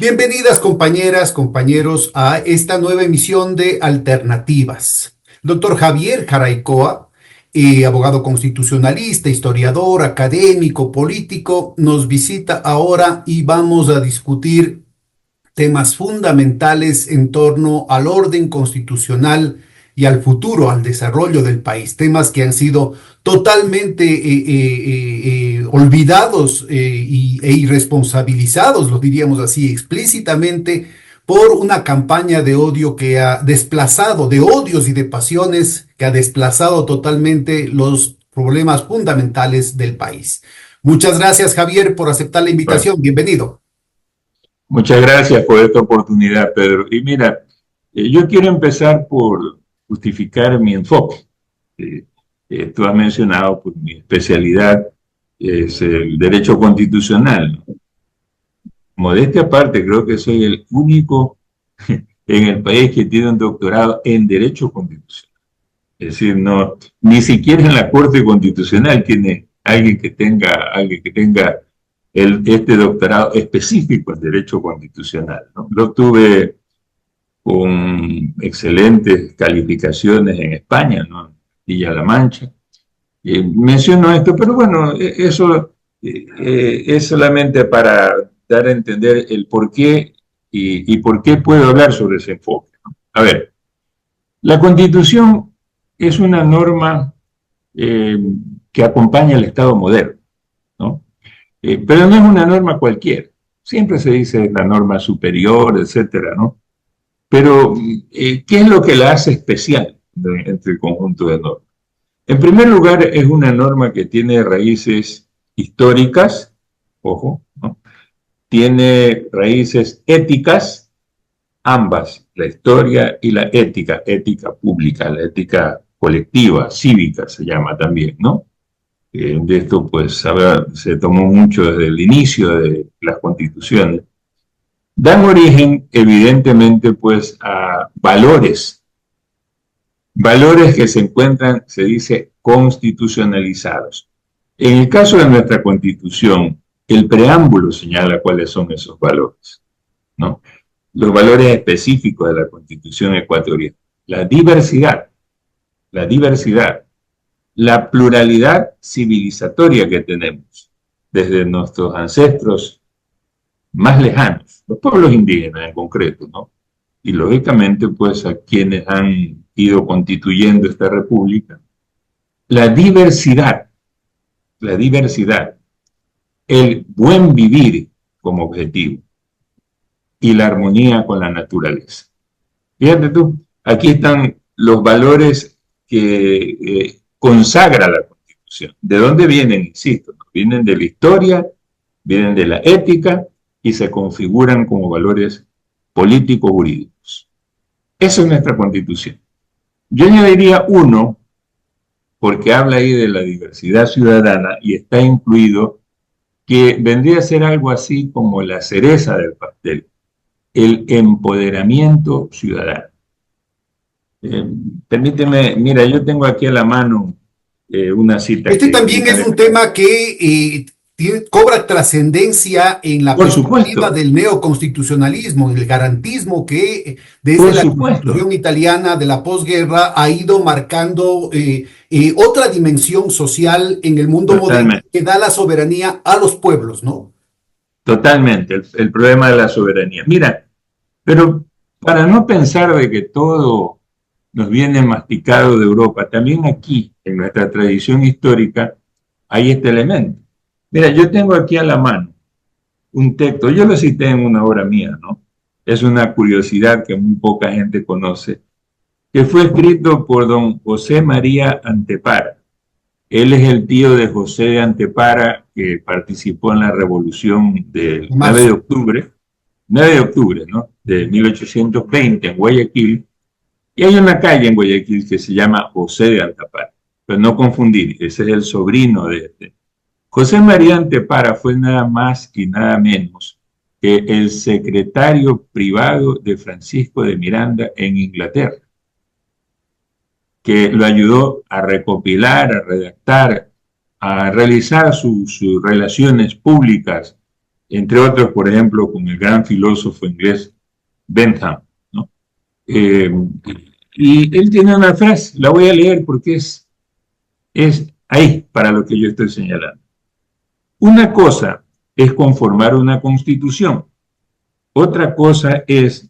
Bienvenidas compañeras, compañeros a esta nueva emisión de Alternativas. Doctor Javier Jaraycoa, abogado constitucionalista, historiador, académico, político, nos visita ahora y vamos a discutir temas fundamentales en torno al orden constitucional y al futuro, al desarrollo del país, temas que han sido totalmente olvidados e irresponsabilizados, lo diríamos así explícitamente, por una campaña de odio que ha desplazado, de odios y de pasiones, que ha desplazado totalmente los problemas fundamentales del país. Muchas gracias, Javier, por aceptar la Bueno, invitación. Bienvenido. muchas gracias por esta oportunidad, Pedro. Y mira, yo quiero empezar por justificar mi enfoque. Eh, Tú has mencionado, pues, mi especialidad es el derecho constitucional, ¿no? Modestia aparte, creo que soy el único en el país que tiene un doctorado en derecho constitucional. Es decir, no, ni siquiera en la Corte Constitucional tiene alguien que tenga este doctorado específico en derecho constitucional, ¿no? Lo tuve con excelentes calificaciones en España, ¿no? En Castilla-La Mancha. Menciono esto, pero bueno, eso es solamente para dar a entender el por qué y por qué puedo hablar sobre ese enfoque, ¿no? A ver, la Constitución es una norma eh, que acompaña al Estado moderno, ¿no? Pero no es una norma cualquiera. Siempre se dice la norma superior, etcétera, ¿no? Pero, ¿qué es lo que la hace especial entre el conjunto de normas? En primer lugar, es una norma que tiene raíces históricas, ojo, ¿no? Tiene raíces éticas, ambas, la historia y la ética, ética pública, la ética colectiva, cívica se llama también, ¿no? De esto, pues, se tomó mucho desde el inicio de las constituciones. Dan origen, evidentemente, pues, a valores que se encuentran, se dice, constitucionalizados. En el caso de nuestra Constitución, el preámbulo señala cuáles son esos valores, ¿no? Los valores específicos de la Constitución ecuatoriana. La diversidad, la diversidad, la pluralidad civilizatoria que tenemos desde nuestros ancestros más lejanos, los pueblos indígenas en concreto, ¿no? Y lógicamente, pues, a quienes han ido constituyendo esta república. La diversidad, la diversidad, el buen vivir como objetivo y la armonía con la naturaleza. Fíjate tú, aquí están los valores que consagra la Constitución. ¿De dónde vienen? Insisto, ¿no? Vienen de la historia, vienen de la ética y se configuran como valores políticos jurídicos. Esa es nuestra Constitución. Yo añadiría uno, porque habla ahí de la diversidad ciudadana y está incluido, que vendría a ser algo así como la cereza del pastel, el empoderamiento ciudadano. Eh, Permíteme, mira, yo tengo aquí a la mano una cita Este que también una es un de... tema que cobra trascendencia en la Por perspectiva supuesto, del neoconstitucionalismo, el garantismo que desde por la supuesto, Constitución italiana de la posguerra ha ido marcando otra dimensión social en el mundo moderno totalmente, que da la soberanía a los pueblos, ¿no? totalmente, el problema de la soberanía. Mira, pero para no pensar de que todo nos viene masticado de Europa, también aquí, en nuestra tradición histórica, hay este elemento. Mira, yo tengo aquí a la mano un texto, yo lo cité en una obra mía, ¿no? Es una curiosidad que muy poca gente conoce, que fue escrito por don José María Antepara. Él es el tío de José de Antepara, que participó en la revolución del En 9 de marzo. octubre, 9 de octubre, ¿no? De 1820 en Guayaquil. Y hay una calle en Guayaquil que se llama José de Antepara. Pero no confundir, ese es el sobrino de este. José María Antepara fue nada más y nada menos que el secretario privado de Francisco de Miranda en Inglaterra, que lo ayudó a recopilar, a redactar, a realizar sus relaciones públicas entre otros, por ejemplo, con el gran filósofo inglés Bentham, ¿no? Y él tiene una frase, la voy a leer porque es ahí para lo que yo estoy señalando. Una cosa es conformar una constitución, otra cosa es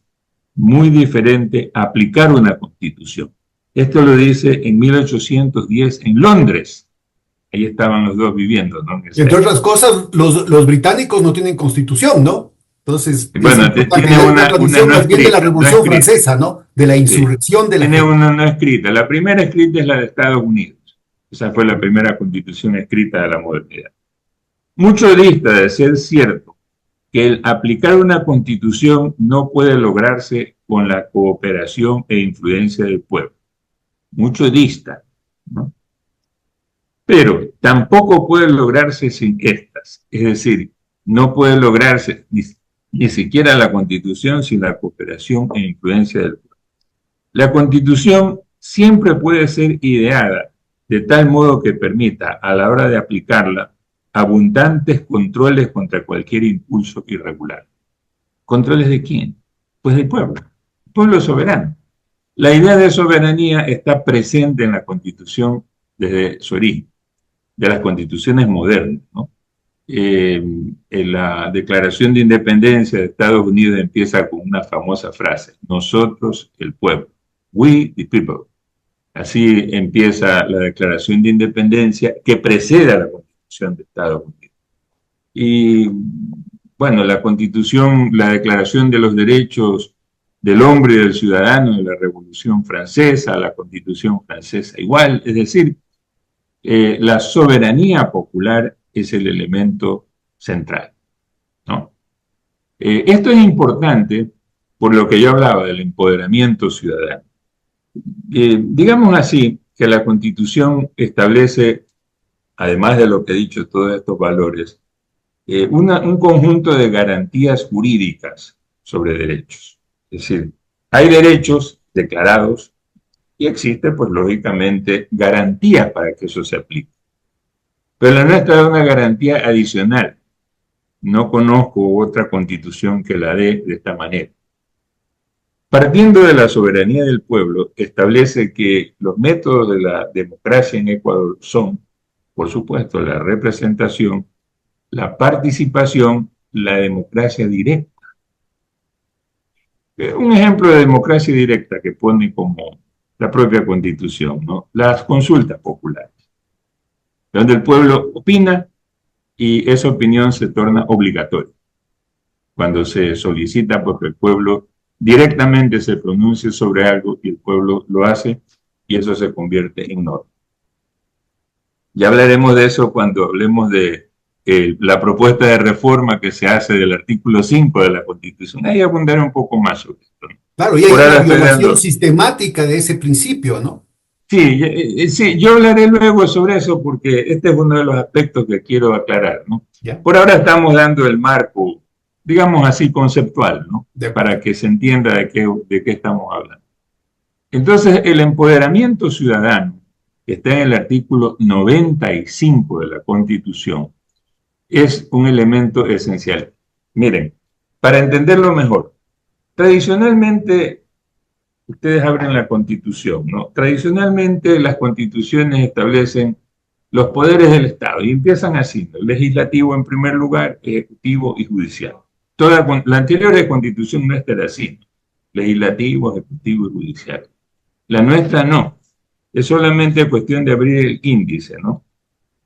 muy diferente aplicar una constitución. Esto lo dice en 1810 en Londres. Ahí estaban los dos viviendo, ¿no? Entre otras cosas, los británicos no tienen constitución, ¿no? Entonces, es Bueno, importante. tiene Hay una una tradición no más bien de la escrita, no Revolución escrita. Francesa, ¿no? De la Sí. insurrección de la Tiene gente. una no escrita. La primera escrita es la de Estados Unidos. Esa fue la primera constitución escrita de la modernidad. Mucho dista de ser cierto que el aplicar una constitución no puede lograrse con la cooperación e influencia del pueblo. Mucho dista, ¿no? Pero tampoco puede lograrse sin estas. Es decir, no puede lograrse ni siquiera la constitución sin la cooperación e influencia del pueblo. La constitución siempre puede ser ideada de tal modo que permita, a la hora de aplicarla, abundantes controles contra cualquier impulso irregular. ¿Controles de quién? Pues del pueblo. El pueblo soberano. La idea de soberanía está presente en la Constitución desde su origen, de las constituciones modernas, ¿no? En la Declaración de Independencia de Estados Unidos empieza con una famosa frase: nosotros, el pueblo. We, the people. Así empieza la Declaración de Independencia que precede a la Constitución de Estados Unidos. Y bueno, la Constitución, la Declaración de los Derechos del Hombre y del Ciudadano de la Revolución Francesa, la Constitución francesa igual, es decir, la soberanía popular es el elemento central, ¿no? Esto es importante por lo que yo hablaba del empoderamiento ciudadano. Digamos así, que la Constitución establece, además de lo que he dicho, todos estos valores, un conjunto de garantías jurídicas sobre derechos. Es decir, hay derechos declarados y existe, pues lógicamente, garantías para que eso se aplique. Pero la nuestra es una garantía adicional. No conozco otra constitución que la dé de esta manera. Partiendo de la soberanía del pueblo, establece que los métodos de la democracia en Ecuador son, por supuesto, la representación, la participación, la democracia directa. Un ejemplo de democracia directa que pone como la propia Constitución, ¿no? Las consultas populares, donde el pueblo opina y esa opinión se torna obligatoria. Cuando se solicita porque el pueblo directamente se pronuncie sobre algo y el pueblo lo hace y eso se convierte en norma. Ya hablaremos de eso cuando hablemos de la propuesta de reforma que se hace del artículo 5 de la Constitución. Ahí abundaré un poco más sobre esto, ¿no? Claro, y hay una violación sistemática de ese principio, ¿no? Sí, sí, yo hablaré luego sobre eso porque este es uno de los aspectos que quiero aclarar, ¿no? ¿Ya? Por ahora estamos dando el marco, digamos así, conceptual, ¿no? Para que se entienda de qué estamos hablando. Entonces, el empoderamiento ciudadano, que está en el artículo 95 de la Constitución, es un elemento esencial. Miren, para entenderlo mejor, tradicionalmente, ustedes abren la Constitución, ¿no? Tradicionalmente las constituciones establecen los poderes del Estado y empiezan así, ¿no? Legislativo en primer lugar, ejecutivo y judicial. La anterior Constitución nuestra era así, ¿no? Legislativo, ejecutivo y judicial. La nuestra no, es solamente cuestión de abrir el índice, ¿no?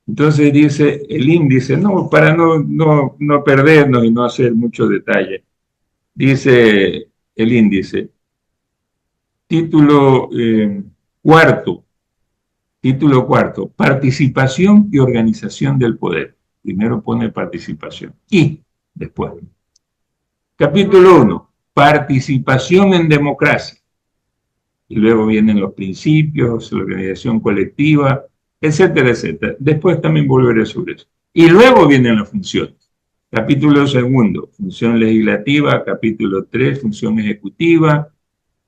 Entonces dice el índice, no, para no perdernos y no hacer mucho detalle, dice el índice, título cuarto, participación y organización del poder. Primero pone participación y después. Capítulo 1, participación en democracia. Y luego vienen los principios, la organización colectiva, etcétera, etcétera. Después también volveré sobre eso. Y luego vienen las funciones. Capítulo 2, función legislativa. Capítulo 3, función ejecutiva.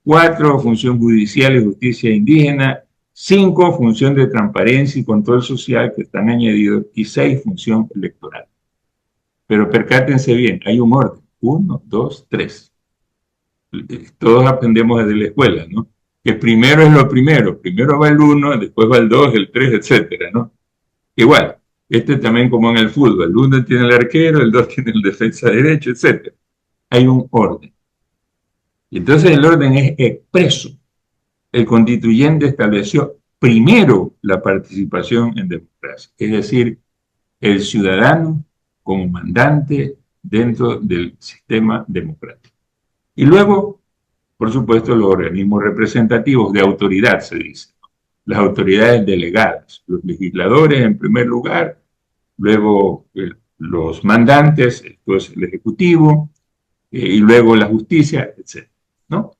4, función judicial y justicia indígena. 5, función de transparencia y control social que están añadidos. Y 6, función electoral. Pero percátense bien, hay un orden. 1, 2, 3. Todos aprendemos desde la escuela, ¿no? Que primero es lo primero. Primero va el 1, después va el 2, el 3, etcétera, ¿no? Igual, también como en el fútbol. El 1 tiene el arquero, el 2 tiene el defensa derecho, etcétera. Hay un orden. Y entonces el orden es expreso. El constituyente estableció primero la participación en democracia, es decir, el ciudadano como mandante dentro del sistema democrático. Y luego, por supuesto, los organismos representativos de autoridad, se dice, las autoridades delegadas, los legisladores en primer lugar, luego los mandantes, después el ejecutivo, y luego la justicia, etc., ¿no?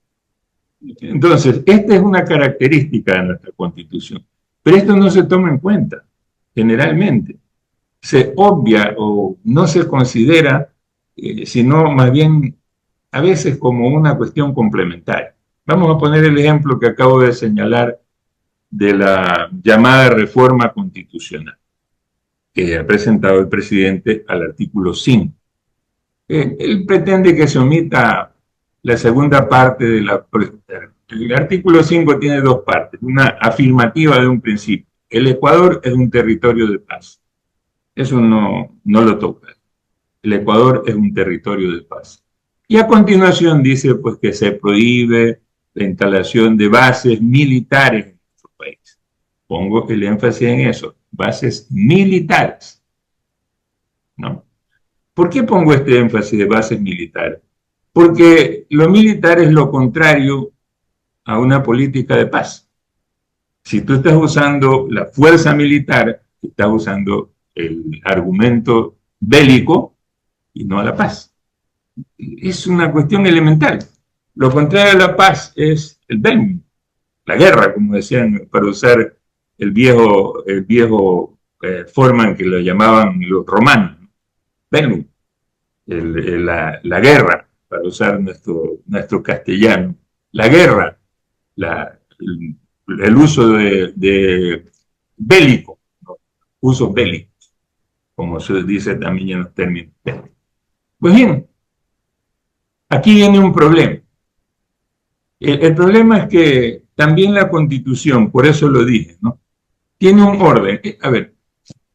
Entonces, esta es una característica de nuestra Constitución, pero esto no se toma en cuenta, generalmente. Se obvia o no se considera, sino más bien a veces como una cuestión complementaria. Vamos a poner el ejemplo que acabo de señalar de la llamada reforma constitucional que ha presentado el presidente al artículo 5. Él pretende que se omita la segunda parte de la... El artículo 5 tiene dos partes, una afirmativa de un principio. El Ecuador es un territorio de paz. Eso no lo toca. El Ecuador es un territorio de paz. Y a continuación dice pues que se prohíbe la instalación de bases militares en nuestro país. Pongo el énfasis en eso, bases militares, ¿no? ¿Por qué pongo este énfasis de bases militares? Porque lo militar es lo contrario a una política de paz. Si tú estás usando la fuerza militar, estás usando el argumento bélico y no a la paz. Es una cuestión elemental. Lo contrario a la paz es el bellum, la guerra, como decían, para usar el viejo forma en que lo llamaban los romanos, bellum, la guerra, para usar nuestro castellano, la guerra, el uso de bélico, ¿no? Usos bélicos, como se dice también en los términos técnicos. Pues bien, aquí viene un problema. El problema es que también la Constitución, por eso lo dije, ¿no? Tiene un orden. A ver,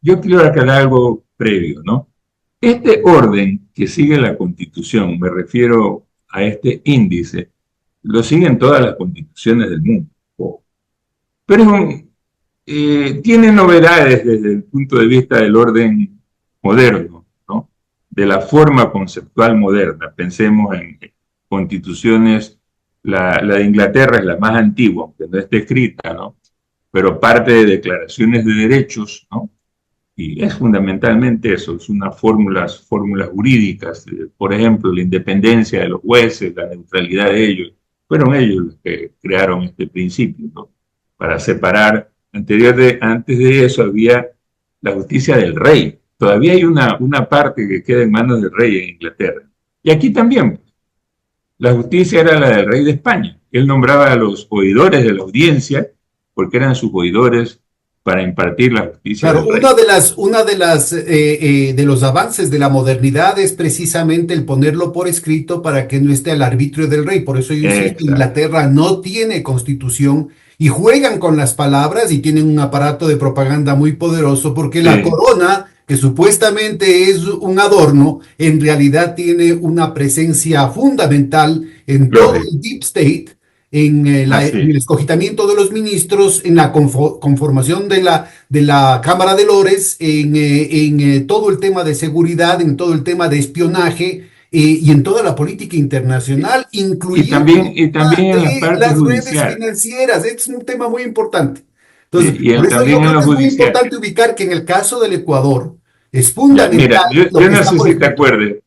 yo quiero aclarar algo previo, ¿no? Este orden que sigue la Constitución, me refiero a este índice, lo siguen todas las constituciones del mundo. Pero tiene novedades desde el punto de vista del orden moderno, ¿no? De la forma conceptual moderna. Pensemos en constituciones, la de Inglaterra es la más antigua, aunque no esté escrita, ¿no? Pero parte de declaraciones de derechos, ¿no? Y es fundamentalmente eso, es unas fórmulas jurídicas, por ejemplo, la independencia de los jueces, la neutralidad de ellos, fueron ellos los que crearon este principio, ¿no? Para separar, antes de eso había la justicia del rey, todavía hay una parte que queda en manos del rey en Inglaterra, y aquí también, la justicia era la del rey de España, él nombraba a los oidores de la audiencia, porque eran sus oidores para impartir la justicia. Claro, de los avances de la modernidad es precisamente el ponerlo por escrito para que no esté al arbitrio del rey. Por eso yo insisto, Inglaterra no tiene constitución y juegan con las palabras y tienen un aparato de propaganda muy poderoso porque la corona, que supuestamente es un adorno, en realidad tiene una presencia fundamental en todo el deep state, en el escogitamiento de los ministros, en la conformación de la Cámara de Lores, en todo el tema de seguridad, en todo el tema de espionaje y en toda la política internacional, incluyendo y también en la parte las judicial. redes financieras. Este es un tema muy importante. Entonces, y por eso también yo creo en lo que es muy judicial. importante ubicar que en el caso del Ecuador es fundamental. Mira, yo no sé si te acuerdes,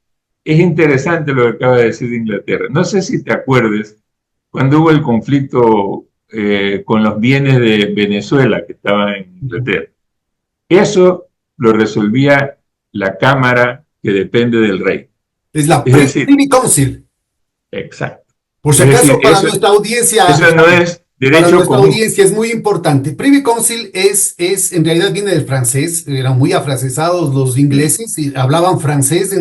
es interesante lo que acaba de decir de Inglaterra. No sé si te acuerdes cuando hubo el conflicto con los bienes de Venezuela que estaban en Inglaterra. Eso lo resolvía la Cámara que depende del rey. Es la Privy Council. Exacto. Por si acaso, para nuestra audiencia. Eso no es Para derecho nuestra común. audiencia es muy importante. Privy Council en realidad viene del francés, eran muy afrancesados los Sí, ingleses y hablaban francés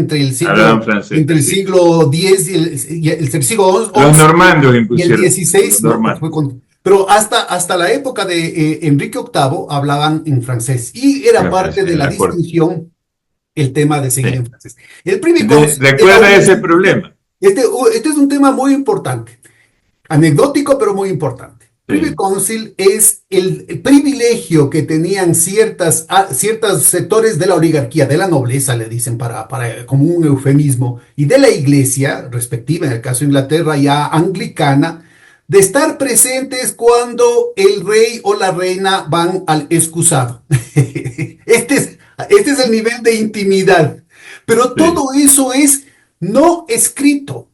hablaban francés, entre el sí. siglo X el siglo Los XI normandos y el impusieron, los XVI, ¿no? normandos. Pero hasta la época de Enrique VIII hablaban en francés y era En parte francés, de en la la corte. distinción el tema de seguir Sí. en francés. El Privy Entonces, Council era recuerda una ese institución, problema. este es un tema muy importante. Anecdótico, pero muy importante. Privy Sí, Council es el privilegio que tenían ciertos sectores de la oligarquía, de la nobleza, le dicen como un eufemismo, y de la iglesia, respectiva, en el caso de Inglaterra, ya anglicana, de estar presentes cuando el rey o la reina van al excusado. Este es, este es el nivel de intimidad. Pero sí, todo eso es no escrito.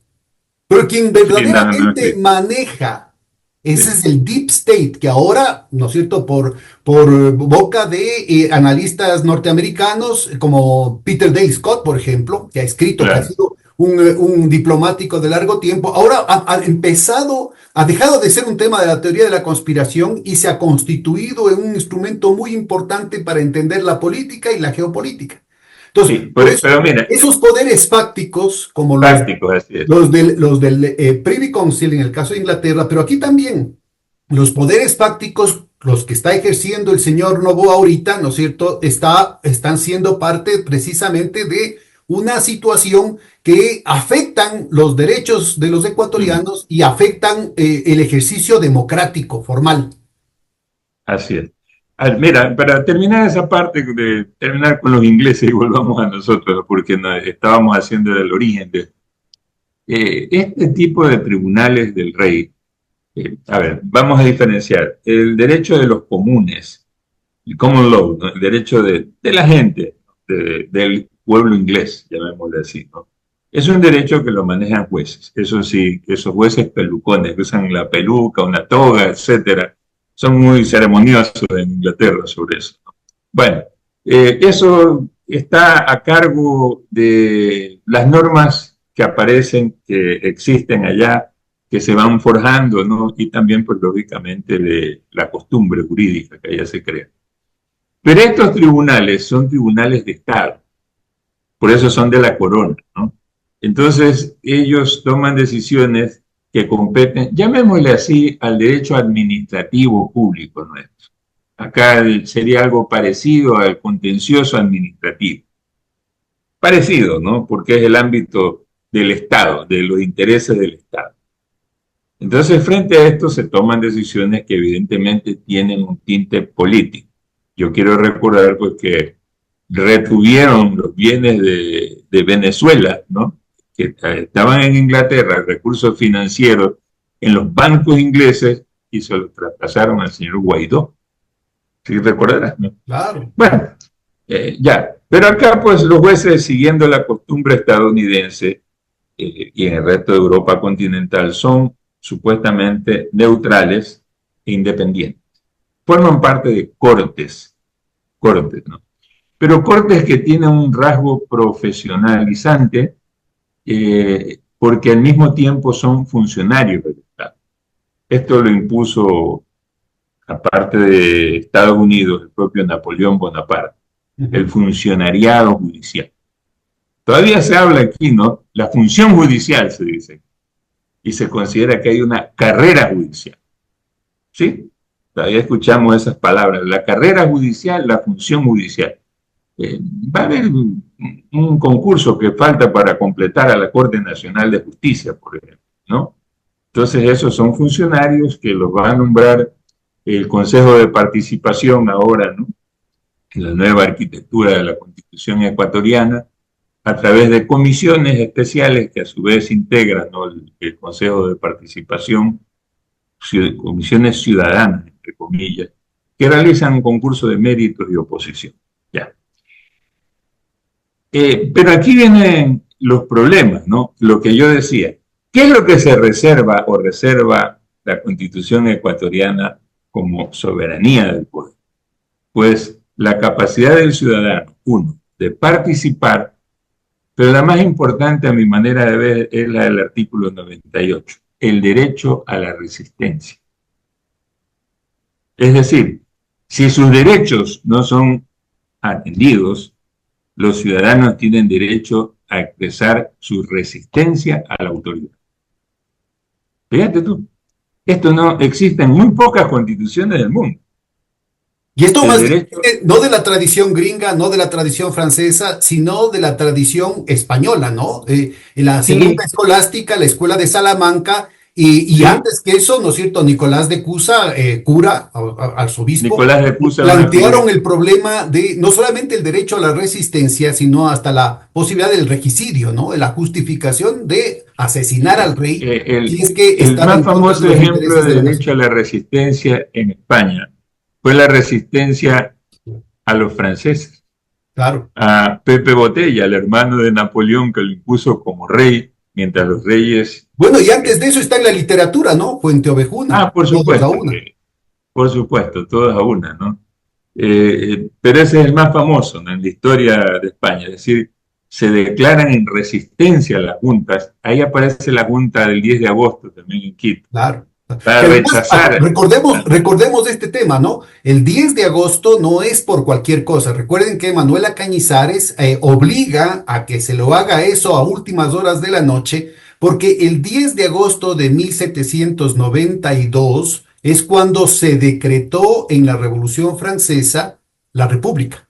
Pero quien sí, nada, no, verdaderamente sí, maneja, ese sí, es el Deep State, que ahora, ¿no es cierto?, por boca de analistas norteamericanos como Peter Dale Scott, por ejemplo, que ha escrito, que ha claro. sido un diplomático de largo tiempo, ahora ha empezado, ha dejado de ser un tema de la teoría de la conspiración y se ha constituido en un instrumento muy importante para entender la política y la geopolítica. Entonces, Sí, por eso, pero mira, esos poderes fácticos, como prácticos, así es. los del Privy Council en el caso de Inglaterra, pero aquí también los poderes fácticos, los que está ejerciendo el señor Noboa ahorita, ¿no es cierto?, están siendo parte precisamente de una situación que afectan los derechos de los Mm, ecuatorianos y afectan el ejercicio democrático formal. así es. Mira, para terminar esa parte de terminar con los ingleses y volvamos a nosotros, porque estábamos haciendo el origen de este tipo de tribunales del rey. A ver, vamos a diferenciar el derecho de los comunes, el common law, ¿no? El derecho de la gente, del pueblo inglés, llamémosle así, ¿no? Es un derecho que lo manejan jueces. Eso sí, esos jueces pelucones que usan la peluca, una toga, etcétera, son muy ceremoniosos en Inglaterra sobre eso, ¿no? Bueno, eso está a cargo de las normas que aparecen, que existen allá, que se van forjando, ¿no? Y también, pues, lógicamente, de la costumbre jurídica que allá se crea. Pero estos tribunales son tribunales de Estado, por eso son de la corona, ¿no? Entonces, ellos toman decisiones que competen, llamémosle así, al derecho administrativo público nuestro. Acá sería algo parecido al contencioso administrativo. Parecido, ¿no? Porque es el ámbito del Estado, de los intereses del Estado. Entonces, frente a esto se toman decisiones que evidentemente tienen un tinte político. Yo quiero recordar pues que retuvieron los bienes de Venezuela, ¿no? Que estaban en Inglaterra, recursos financieros en los bancos ingleses y se los traspasaron al señor Guaidó. ¿Sí recordarás, no? Claro. Bueno, ya. Pero acá pues los jueces, siguiendo la costumbre estadounidense, y en el resto de Europa continental son supuestamente neutrales e independientes. Forman parte de cortes, ¿no? Pero cortes que tienen un rasgo profesionalizante porque al mismo tiempo son funcionarios del Estado. Esto lo impuso, aparte de Estados Unidos, el propio Napoleón Bonaparte, el Ujú. funcionariado judicial. Todavía se habla aquí, ¿no? La función judicial, se dice, y se considera que hay una carrera judicial. ¿Sí? Todavía escuchamos esas palabras, la carrera judicial, la función judicial. Va a haber un concurso que falta para completar a la Corte Nacional de Justicia, por ejemplo, ¿no? Entonces esos son funcionarios que los va a nombrar el Consejo de Participación ahora, ¿no? En la nueva arquitectura de la Constitución ecuatoriana, a través de comisiones especiales que a su vez integran, ¿no? El Consejo de Participación, comisiones ciudadanas, entre comillas, que realizan un concurso de méritos y oposición. Ya. Pero aquí vienen los problemas, ¿no? Lo que yo decía. ¿Qué es lo que se reserva o reserva la Constitución ecuatoriana como soberanía del poder? Pues la capacidad del ciudadano, uno, de participar, pero la más importante a mi manera de ver es la del artículo 98, el derecho a la resistencia. Es decir, si sus derechos no son atendidos, los ciudadanos tienen derecho a expresar su resistencia a la autoridad. Fíjate tú, esto no existe en muy pocas constituciones del mundo. Y esto El más bien derecho, no de la tradición gringa, no de la tradición francesa, sino de la tradición española, ¿no? En la segunda sí, escolástica, la escuela de Salamanca, y sí, antes que eso, ¿no es cierto? Nicolás de Cusa, cura, arzobispo, Nicolás de Cusa es una figura. plantearon el problema de no solamente el derecho a la resistencia, sino hasta la posibilidad del regicidio, ¿no? De la justificación de asesinar al rey si es que El estaba más en contra de famoso los ejemplo intereses de de la derecho a nación. la resistencia en España fue la resistencia a los franceses, Claro. a Pepe Botella, el hermano de Napoleón, que lo impuso como rey, mientras los reyes... Bueno, y antes de eso está en la literatura, ¿no? Fuente Ovejuna, Por todos a supuesto, una. por supuesto, todas a una, ¿no? Pero ese es el más famoso, ¿no?, en la historia de España, es decir, se declaran en resistencia a las juntas. Ahí aparece la junta del 10 de agosto también en Quito, Claro. para Que además, rechazar. recordemos de este tema, ¿no? El 10 de agosto no es por cualquier cosa. Recuerden que Manuela Cañizares obliga a que se lo haga eso a últimas horas de la noche, porque el 10 de agosto de 1792 es cuando se decretó en la Revolución Francesa la República.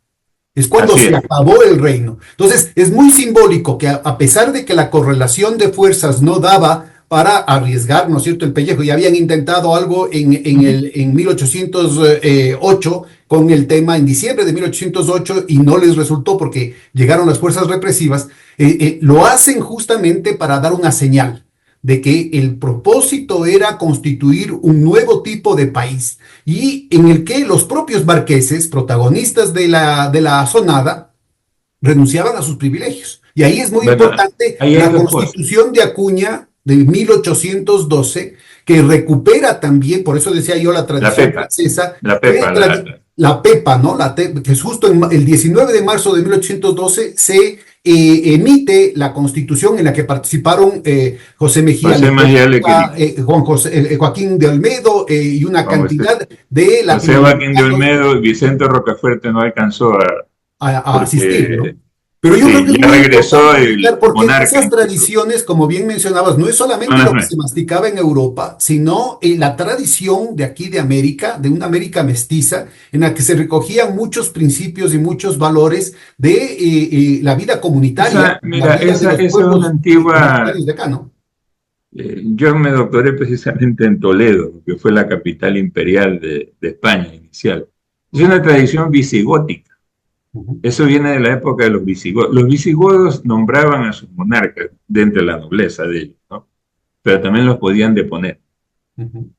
Es cuando Así se es. acabó el reino. Entonces, es muy simbólico que a pesar de que la correlación de fuerzas no daba para arriesgar, ¿no es cierto?, el pellejo, ya habían intentado algo en 1808 con el tema en diciembre de 1808 y no les resultó porque llegaron las fuerzas represivas, lo hacen justamente para dar una señal de que el propósito era constituir un nuevo tipo de país y en el que los propios marqueses, protagonistas de la sonada, renunciaban a sus privilegios. Y ahí es muy Bueno, importante ahí hay la dos cosas. constitución de Acuña de 1812, que recupera también, por eso decía yo la La tradición PEPA, francesa, la que PEPA, la PEPA, ¿no? Que es justo el 19 de marzo de 1812 se emite la constitución en la que participaron José Mejía José María Lequerica, Lequerica, Joaquín de Olmedo y una Juan José, cantidad de José Joaquín de latinoamericanos Olmedo y Vicente Rocafuerte no alcanzó a asistir, porque ¿no? Pero yo creo que sí, es ya muy regresó importante el explicar, porque monarca esas incluso. tradiciones, como bien mencionabas, no es No solamente las lo que se nuestras. masticaba en Europa, sino la tradición de aquí de América, de una América mestiza, en la que se recogían muchos principios y muchos valores de la vida comunitaria, la Mira, vida de los esa es una pueblos antigua. originarios de acá, ¿no? Yo me doctoré precisamente en Toledo, que fue la capital imperial de España inicial. Es una tradición visigótica. Ujú, Eso viene de la época de los visigodos. Los visigodos nombraban a sus monarcas dentro de la nobleza de ellos, ¿no? Pero también los podían deponer. ujú,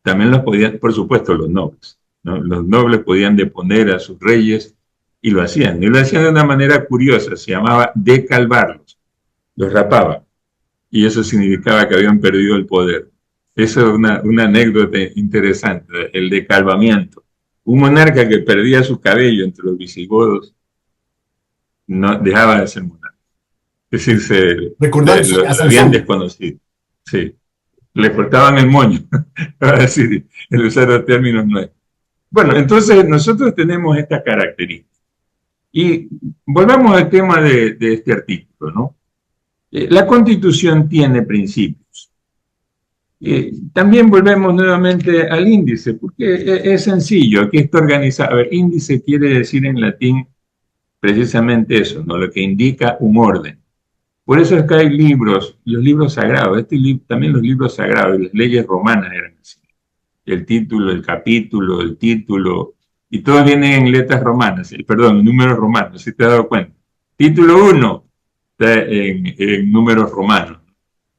También los podían, por supuesto, los nobles, ¿no? Los nobles podían deponer a sus reyes y lo hacían. Y lo hacían de una manera curiosa, se llamaba decalvarlos, los rapaban. Y eso significaba que habían perdido el poder. Eso es una anécdota interesante, el decalvamiento. Un monarca que perdía su cabello entre los visigodos no dejaba de ser monarca. Es decir, sí. Recordando a lo habían Sansón. desconocido. Sí, le cortaban el moño, para decir, el usar los términos nuevos. Bueno, entonces nosotros tenemos esta característica. Y volvamos al tema de este artículo, ¿no? La Constitución tiene principios. También volvemos nuevamente al índice, porque es sencillo, aquí está organizado. A ver, índice quiere decir en latín precisamente eso, ¿no? Lo que indica un orden. Por eso es que hay libros, los libros sagrados, también los libros sagrados y las leyes romanas eran así. El título, el capítulo, el título, y todos vienen en letras romanas, perdón, en números romanos, si te has dado cuenta. Título 1 está en números romanos.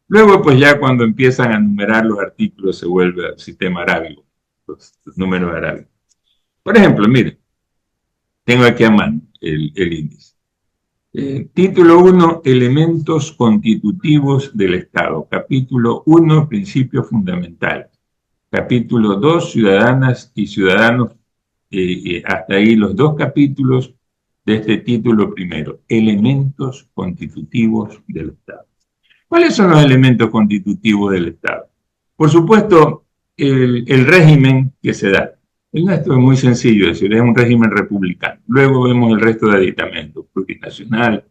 Luego, pues ya cuando empiezan a numerar los artículos se vuelve al sistema arábigo, los números arábigos. Por ejemplo, mire, tengo aquí a mano el índice. Título 1, Elementos constitutivos del Estado. Capítulo 1, Principios fundamentales. Capítulo 2, Ciudadanas y ciudadanos. Hasta ahí los dos capítulos de este título primero. Elementos constitutivos del Estado. ¿Cuáles son los elementos constitutivos del Estado? Por supuesto, el régimen que se da. El nuestro es muy sencillo, es decir, es un régimen republicano. Luego vemos el resto de aditamentos, plurinacional.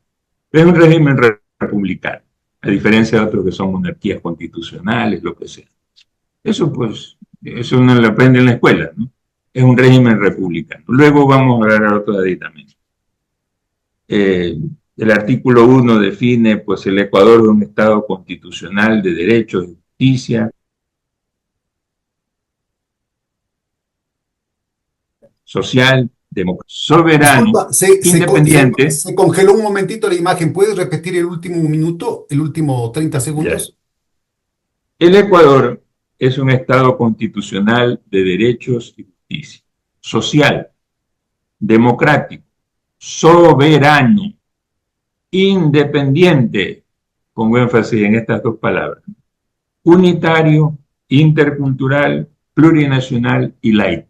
Es un régimen republicano, a diferencia de otros que son monarquías constitucionales, lo que sea. Eso pues, eso uno lo aprende en la escuela, ¿no? Es un régimen republicano. Luego vamos a hablar de otros aditamentos. El artículo 1 define pues el Ecuador de un Estado constitucional de derecho, de justicia, social, soberano, Disculpa, independiente. se congeló un momentito la imagen. ¿Puedes repetir el último minuto, el último 30 Ya. segundos? El Ecuador es un Estado constitucional de derechos y justicia, social, democrático, soberano, independiente, con énfasis en estas dos palabras, unitario, intercultural, plurinacional y laico.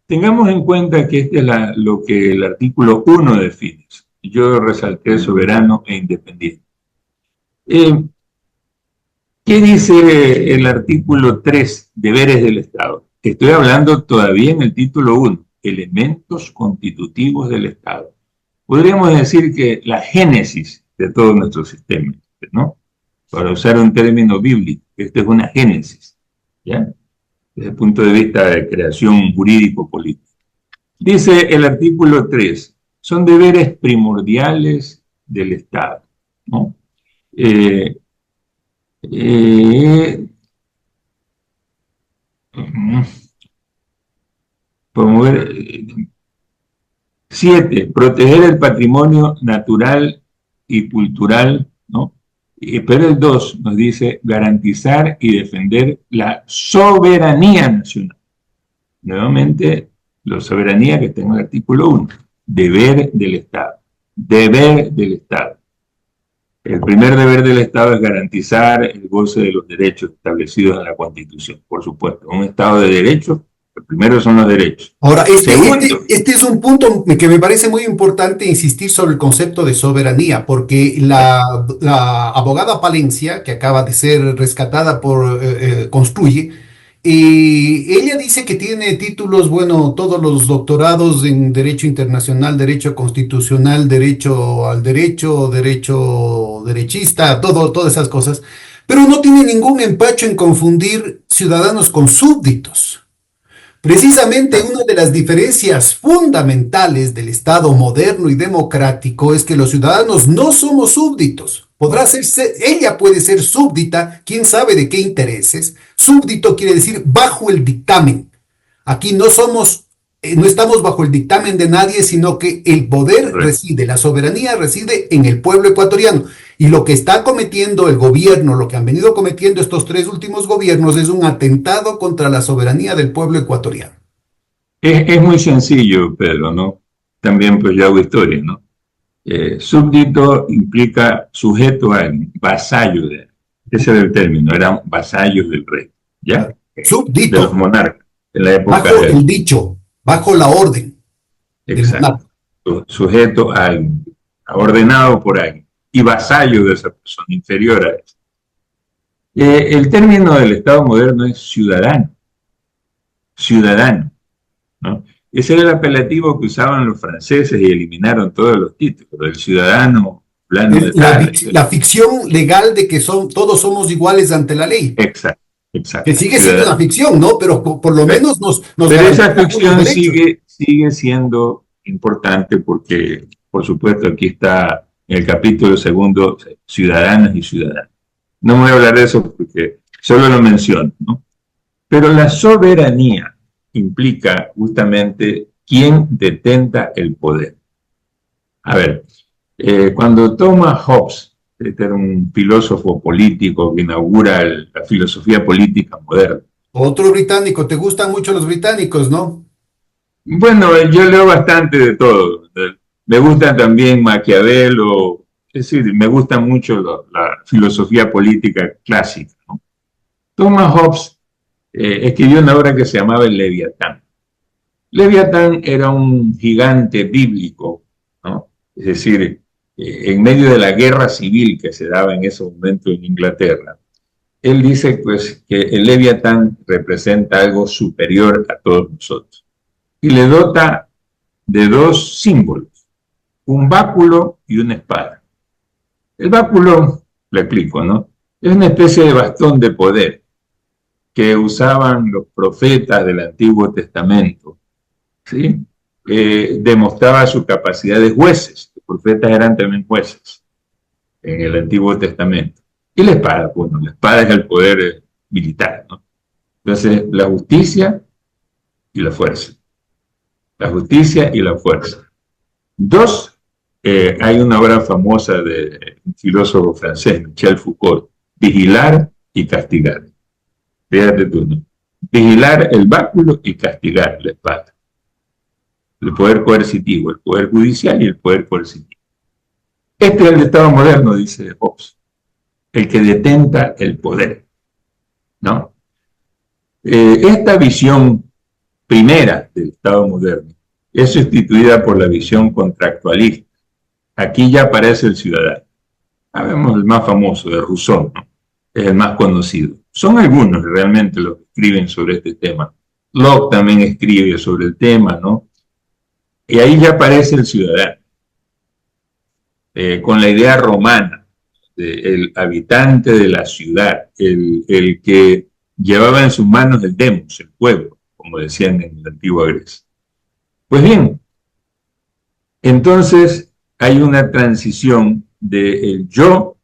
Tengamos en cuenta que este es lo que el artículo 1 define. Yo resalté soberano e independiente. ¿Qué dice el artículo 3, deberes del Estado? Estoy hablando todavía en el título 1, elementos constitutivos del Estado. Podríamos decir que la génesis de todo nuestro sistema, ¿no? Para usar un término bíblico, esta es una génesis, ¿ya? Desde el punto de vista de creación jurídico-política. Dice el artículo 3, son deberes primordiales del Estado, ¿no? Promover. 7, proteger el patrimonio natural y cultural, ¿no? Pero el 2 nos dice garantizar y defender la soberanía nacional. Nuevamente, la soberanía que está en el artículo 1, deber del Estado. Deber del Estado. El primer deber del Estado es garantizar el goce de los derechos establecidos en la Constitución. Por supuesto, un Estado de derecho, el primero son los derechos. Ahora, este es un punto que me parece muy importante insistir sobre el concepto de soberanía, porque la abogada Palencia, que acaba de ser rescatada por Construye, ella dice que tiene títulos, bueno, todos los doctorados en Derecho Internacional, Derecho Constitucional, Derecho al Derecho, Derecho Derechista, todas esas cosas, pero no tiene ningún empacho en confundir ciudadanos con súbditos. Precisamente una de las diferencias fundamentales del Estado moderno y democrático es que los ciudadanos no somos súbditos. Ella puede ser súbdita, quién sabe de qué intereses. Súbdito quiere decir bajo el dictamen. Aquí no estamos bajo el dictamen de nadie, sino que el poder reside, la soberanía reside en el pueblo ecuatoriano. Y lo que está cometiendo el gobierno, lo que han venido cometiendo estos 3 últimos gobiernos, es un atentado contra la soberanía del pueblo ecuatoriano. Es muy sencillo, Pedro, ¿no? También pues yo hago historia, ¿no? Súbdito implica sujeto a alguien, vasallo de él. Ese era el término, eran vasallos del rey, ¿ya? Súbdito. De los monarcas, en la época bajo el dicho, bajo la orden. Exacto. Sujeto a alguien, ordenado por alguien, y vasallo de esa persona, inferior a él. El término del Estado moderno es ciudadano. Ciudadano, ¿no? Ese era el apelativo que usaban los franceses y eliminaron todos los títulos, el ciudadano plano de tal. La ficción legal de que todos somos iguales ante la ley. Exacto, exacto. Que sigue siendo una ficción, ¿no? Pero por lo menos nos pero esa ficción sigue siendo importante porque, por supuesto, aquí está en el capítulo 2, ciudadanas y ciudadanos. No voy a hablar de eso porque solo lo menciono, ¿no? Pero la soberanía implica justamente quién detenta el poder. A ver, cuando Thomas Hobbes, este era un filósofo político que inaugura la filosofía política moderna. Otro británico, te gustan mucho los británicos, ¿no? Bueno, yo leo bastante de todo. Me gusta también Maquiavelo, es decir, me gusta mucho la filosofía política clásica, ¿no? Thomas Hobbes escribió una obra que se llamaba El Leviatán. Leviatán era un gigante bíblico, ¿no? Es decir, en medio de la guerra civil que se daba en ese momento en Inglaterra, él dice pues que el Leviatán representa algo superior a todos nosotros. y le dota de dos símbolos, un báculo y una espada. El báculo, le explico, ¿no? Es una especie de bastón de poder que usaban los profetas del Antiguo Testamento, ¿sí? Demostraba su capacidad de jueces. Los profetas eran también jueces en el Antiguo Testamento. Y la espada, bueno, la espada es el poder militar, ¿no? Entonces, la justicia y la fuerza. La justicia y la fuerza. Dos, hay una obra famosa de un filósofo francés, Michel Foucault, Vigilar y castigar. Fíjate tú, ¿no? Vigilar el báculo y castigar la espada. El poder coercitivo, el poder judicial y el poder coercitivo. Este es el Estado moderno, dice Hobbes, el que detenta el poder, ¿no? Esta visión primera del Estado moderno es sustituida por la visión contractualista. Aquí ya aparece el ciudadano. Vemos el más famoso, de Rousseau, ¿no? Es el más conocido. Son algunos realmente los que escriben sobre este tema. Locke también escribe sobre el tema, ¿no? Y ahí ya aparece el ciudadano, con la idea romana, del habitante de la ciudad, el que llevaba en sus manos el demos, el pueblo, como decían en la antigua Grecia. Pues bien, entonces hay una transición del yo.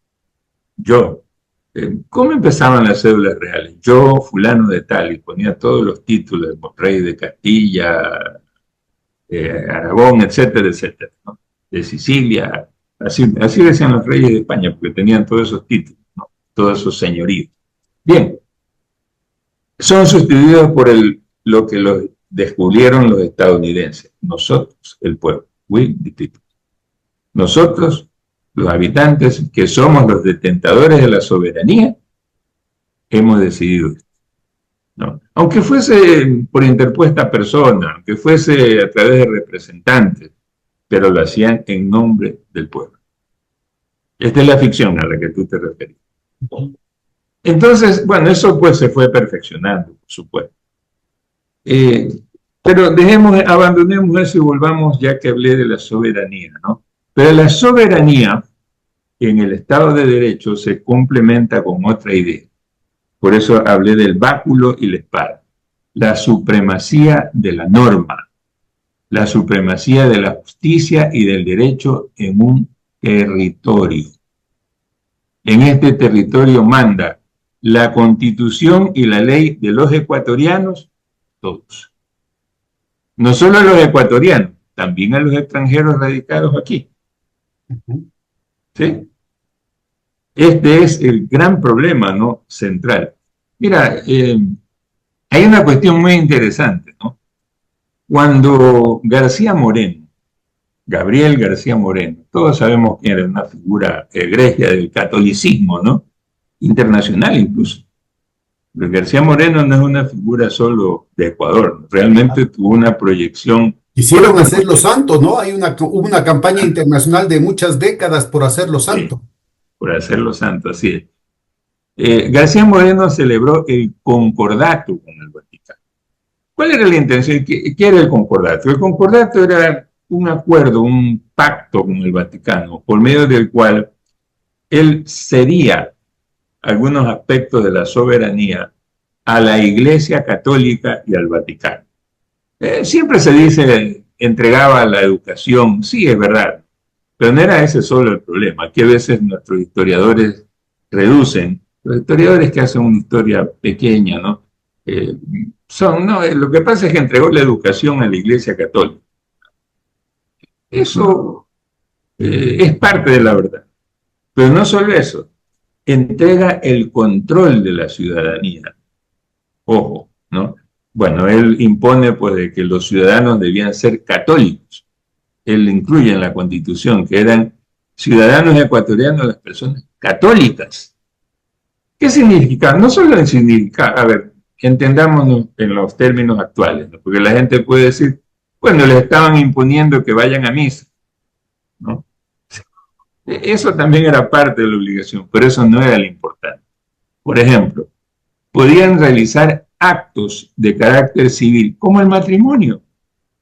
¿Cómo empezaban las cédulas reales? Yo, fulano de tal, y ponía todos los títulos, rey de Castilla, Aragón, etcétera, etcétera, ¿no? De Sicilia, así decían los reyes de España, porque tenían todos esos títulos, ¿no? Todos esos señoríos. Bien, son sustituidos por lo que los descubrieron los estadounidenses, nosotros, el pueblo, we the people. Nosotros, los habitantes, que somos los detentadores de la soberanía, hemos decidido esto, ¿no? Aunque fuese por interpuesta persona, aunque fuese a través de representantes, pero lo hacían en nombre del pueblo. Esta es la ficción a la que tú te referís. Entonces, bueno, eso pues se fue perfeccionando, por supuesto. Pero abandonemos eso y volvamos, ya que hablé de la soberanía, ¿no? Pero la soberanía en el Estado de Derecho se complementa con otra idea. Por eso hablé del báculo y la espada. La supremacía de la norma, la supremacía de la justicia y del derecho en un territorio. En este territorio manda la Constitución y la ley de los ecuatorianos, todos. No solo a los ecuatorianos, también a los extranjeros radicados aquí. ¿Sí? Este es el gran problema, ¿no? Central. Mira, hay una cuestión muy interesante, ¿no? Cuando García Moreno, Gabriel García Moreno, todos sabemos que era una figura egregia del catolicismo, ¿no? Internacional incluso. Pero García Moreno no es una figura solo de Ecuador, realmente tuvo una proyección. Quisieron hacerlo santo, ¿no? Hubo una campaña internacional de muchas décadas por hacerlo santo. Sí, por hacerlo santo, así es. García Moreno celebró el concordato con el Vaticano. ¿Cuál era la intención? ¿Qué era el concordato? El concordato era un acuerdo, un pacto con el Vaticano, por medio del cual él cedía algunos aspectos de la soberanía a la Iglesia Católica y al Vaticano. Siempre se dice, entregaba la educación, sí, es verdad, pero no era ese solo el problema. Aquí a veces nuestros historiadores reducen, los historiadores que hacen una historia pequeña, ¿no? Lo que pasa es que entregó la educación a la Iglesia Católica. Eso es parte de la verdad. Pero no solo eso, entrega el control de la ciudadanía. Ojo, ¿no? Bueno, él impone pues de que los ciudadanos debían ser católicos. Él incluye en la Constitución que eran ciudadanos ecuatorianos las personas católicas. ¿Qué significa? No solo significa, a ver, entendámonos en los términos actuales, ¿no? Porque la gente puede decir, bueno, les estaban imponiendo que vayan a misa, ¿no? Eso también era parte de la obligación, pero eso no era lo importante. Por ejemplo, podían realizar actos de carácter civil, como el matrimonio.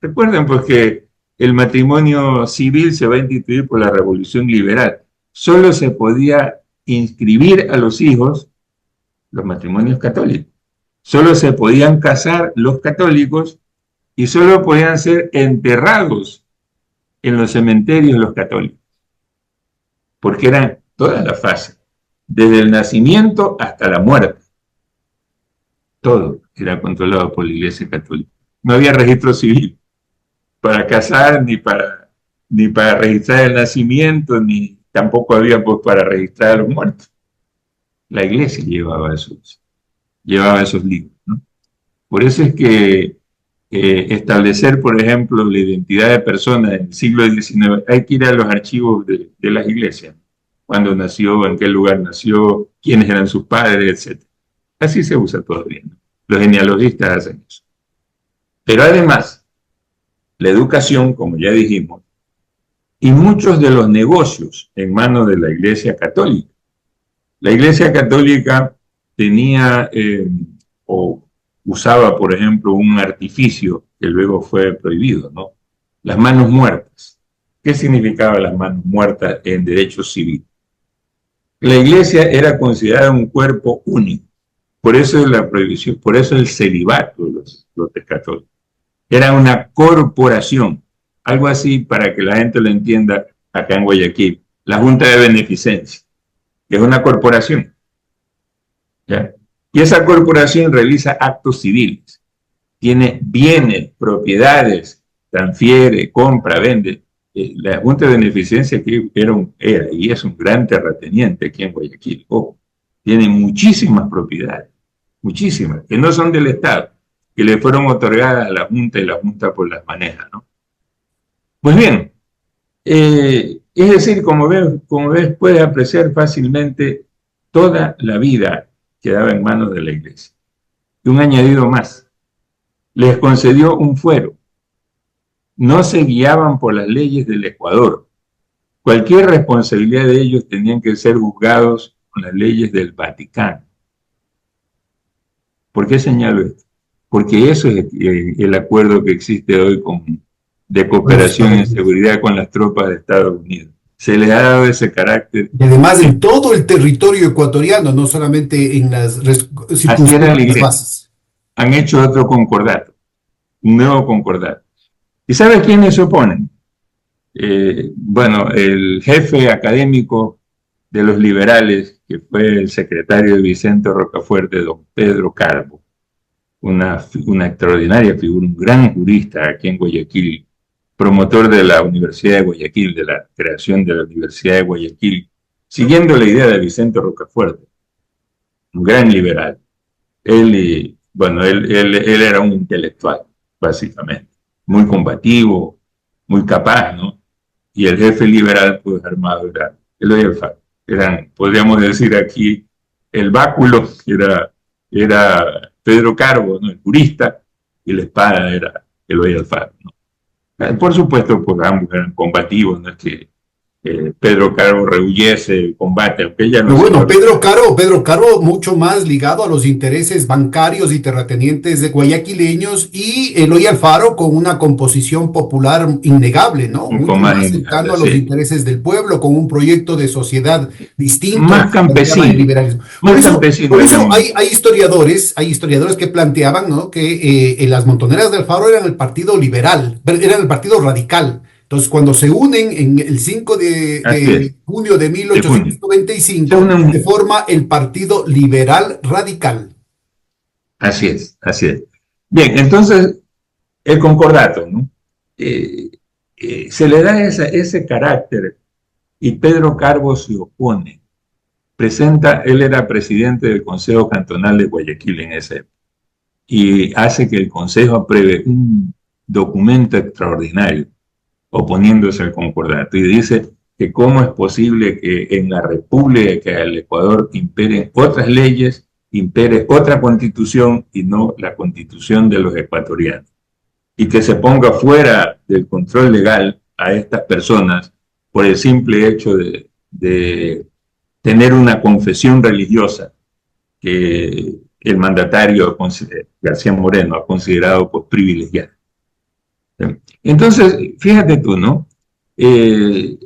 Recuerden pues que el matrimonio civil se va a instituir por la Revolución Liberal. Solo se podía inscribir a los hijos los matrimonios católicos. Solo se podían casar los católicos y solo podían ser enterrados en los cementerios los católicos, porque eran todas las fases, desde el nacimiento hasta la muerte. Todo era controlado por la Iglesia Católica. No había registro civil para casar, ni para registrar el nacimiento, ni tampoco había pues, para registrar a los muertos. La Iglesia llevaba esos libros, ¿no? Por eso es que establecer, por ejemplo, la identidad de personas en el siglo XIX, hay que ir a los archivos de las iglesias, cuándo nació, en qué lugar nació, quiénes eran sus padres, etc. Así se usa todavía, ¿no? Los genealogistas hacen eso. Pero además, la educación, como ya dijimos, y muchos de los negocios en manos de la Iglesia Católica. La Iglesia Católica tenía o usaba, por ejemplo, un artificio que luego fue prohibido, ¿no? Las manos muertas. ¿Qué significaba las manos muertas en derecho civil? La Iglesia era considerada un cuerpo único. Por eso la prohibición, por eso el celibato de los católicos. Era una corporación, algo así para que la gente lo entienda acá en Guayaquil. La Junta de Beneficencia, que es una corporación, ¿ya? Y esa corporación realiza actos civiles. Tiene bienes, propiedades, transfiere, compra, vende. La Junta de Beneficencia que era y es un gran terrateniente aquí en Guayaquil. Tiene muchísimas propiedades, muchísimas, que no son del Estado, que le fueron otorgadas a la Junta y la Junta pues las maneja, ¿no? Pues bien, es decir, como ves, puedes apreciar fácilmente toda la vida quedaba en manos de la Iglesia. Y un añadido más, les concedió un fuero. No se guiaban por las leyes del Ecuador. Cualquier responsabilidad de ellos tenían que ser juzgados con las leyes del Vaticano. ¿Por qué señalo esto? Porque eso es el acuerdo que existe hoy de cooperación en seguridad con las tropas de Estados Unidos. Se les ha dado ese carácter. Y además en todo el territorio ecuatoriano, no solamente en las bases. Han hecho otro concordato, un nuevo concordato. ¿Y sabes quiénes se oponen? Bueno, el jefe académico de los liberales, que fue el secretario de Vicente Rocafuerte, don Pedro Carbo, una extraordinaria figura, un gran jurista aquí en Guayaquil, promotor de la Universidad de Guayaquil, de la creación de la Universidad de Guayaquil, siguiendo la idea de Vicente Rocafuerte, un gran liberal. Él era un intelectual, básicamente, muy combativo, muy capaz, ¿no? Y el jefe liberal, pues, armado era Eloy Alfaro. Podríamos decir aquí, el báculo era Pedro Carbo, ¿no? El jurista, y la espada era Eloy Alfaro, ¿no? Por supuesto, pues ambos eran combativos, no es que Pedro Carbo rehuyese el combate, aunque ella no. Pero bueno, Pedro Carbo mucho más ligado a los intereses bancarios y terratenientes de guayaquileños, y Eloy Alfaro con una composición popular innegable, ¿no? Mucho más cercano a los intereses del pueblo, con un proyecto de sociedad distinto. Más campesino. Por eso hay historiadores que planteaban, ¿no? Que las montoneras de Alfaro eran el partido liberal, eran el partido radical. Entonces, cuando se unen en el 5 de junio de 1895, se forma el Partido Liberal Radical. Así es. Bien, entonces, el concordato, ¿no? Se le da ese carácter y Pedro Carbo se opone. Él era presidente del Consejo Cantonal de Guayaquil en ese época, y hace que el Consejo apruebe un documento extraordinario oponiéndose al concordato, y dice que cómo es posible que en la República del Ecuador imperen otras leyes, impere otra constitución y no la constitución de los ecuatorianos, y que se ponga fuera del control legal a estas personas por el simple hecho de tener una confesión religiosa que el mandatario García Moreno ha considerado pues privilegiada. Entonces, fíjate tú, ¿no? ¿Qué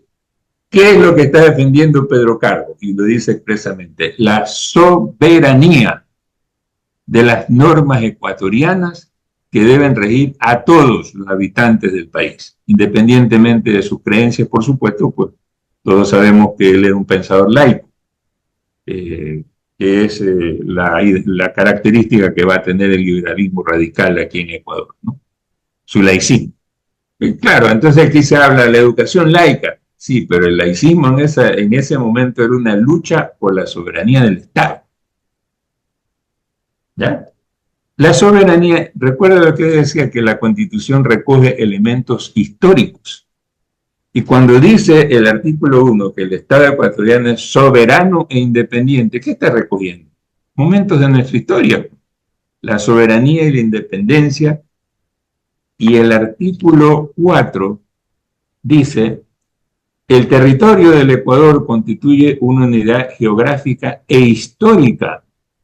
es lo que está defendiendo Pedro Carbo? Y lo dice expresamente, la soberanía de las normas ecuatorianas que deben regir a todos los habitantes del país, independientemente de sus creencias, por supuesto, pues todos sabemos que él es un pensador laico, que es la característica que va a tener el liberalismo radical aquí en Ecuador, ¿no? Su laicismo. Y claro, entonces aquí se habla de la educación laica, sí, pero el laicismo en ese momento era una lucha por la soberanía del Estado. ¿Ya? La soberanía, recuerda lo que decía, que la Constitución recoge elementos históricos. Y cuando dice el artículo 1 que el Estado ecuatoriano es soberano e independiente, ¿qué está recogiendo? Momentos de nuestra historia. La soberanía y la independencia. Y el artículo 4 dice, el territorio del Ecuador constituye una unidad geográfica e histórica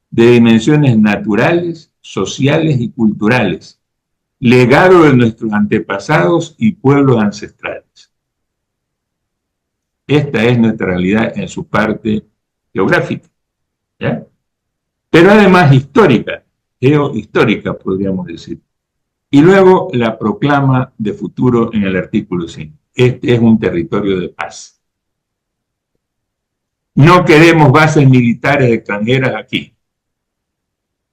de dimensiones naturales, sociales y culturales, legado de nuestros antepasados y pueblos ancestrales. Esta es nuestra realidad en su parte geográfica, ¿ya? Pero además histórica, geohistórica podríamos decir. Y luego la proclama de futuro en el artículo 5. Este es un territorio de paz. No queremos bases militares extranjeras aquí.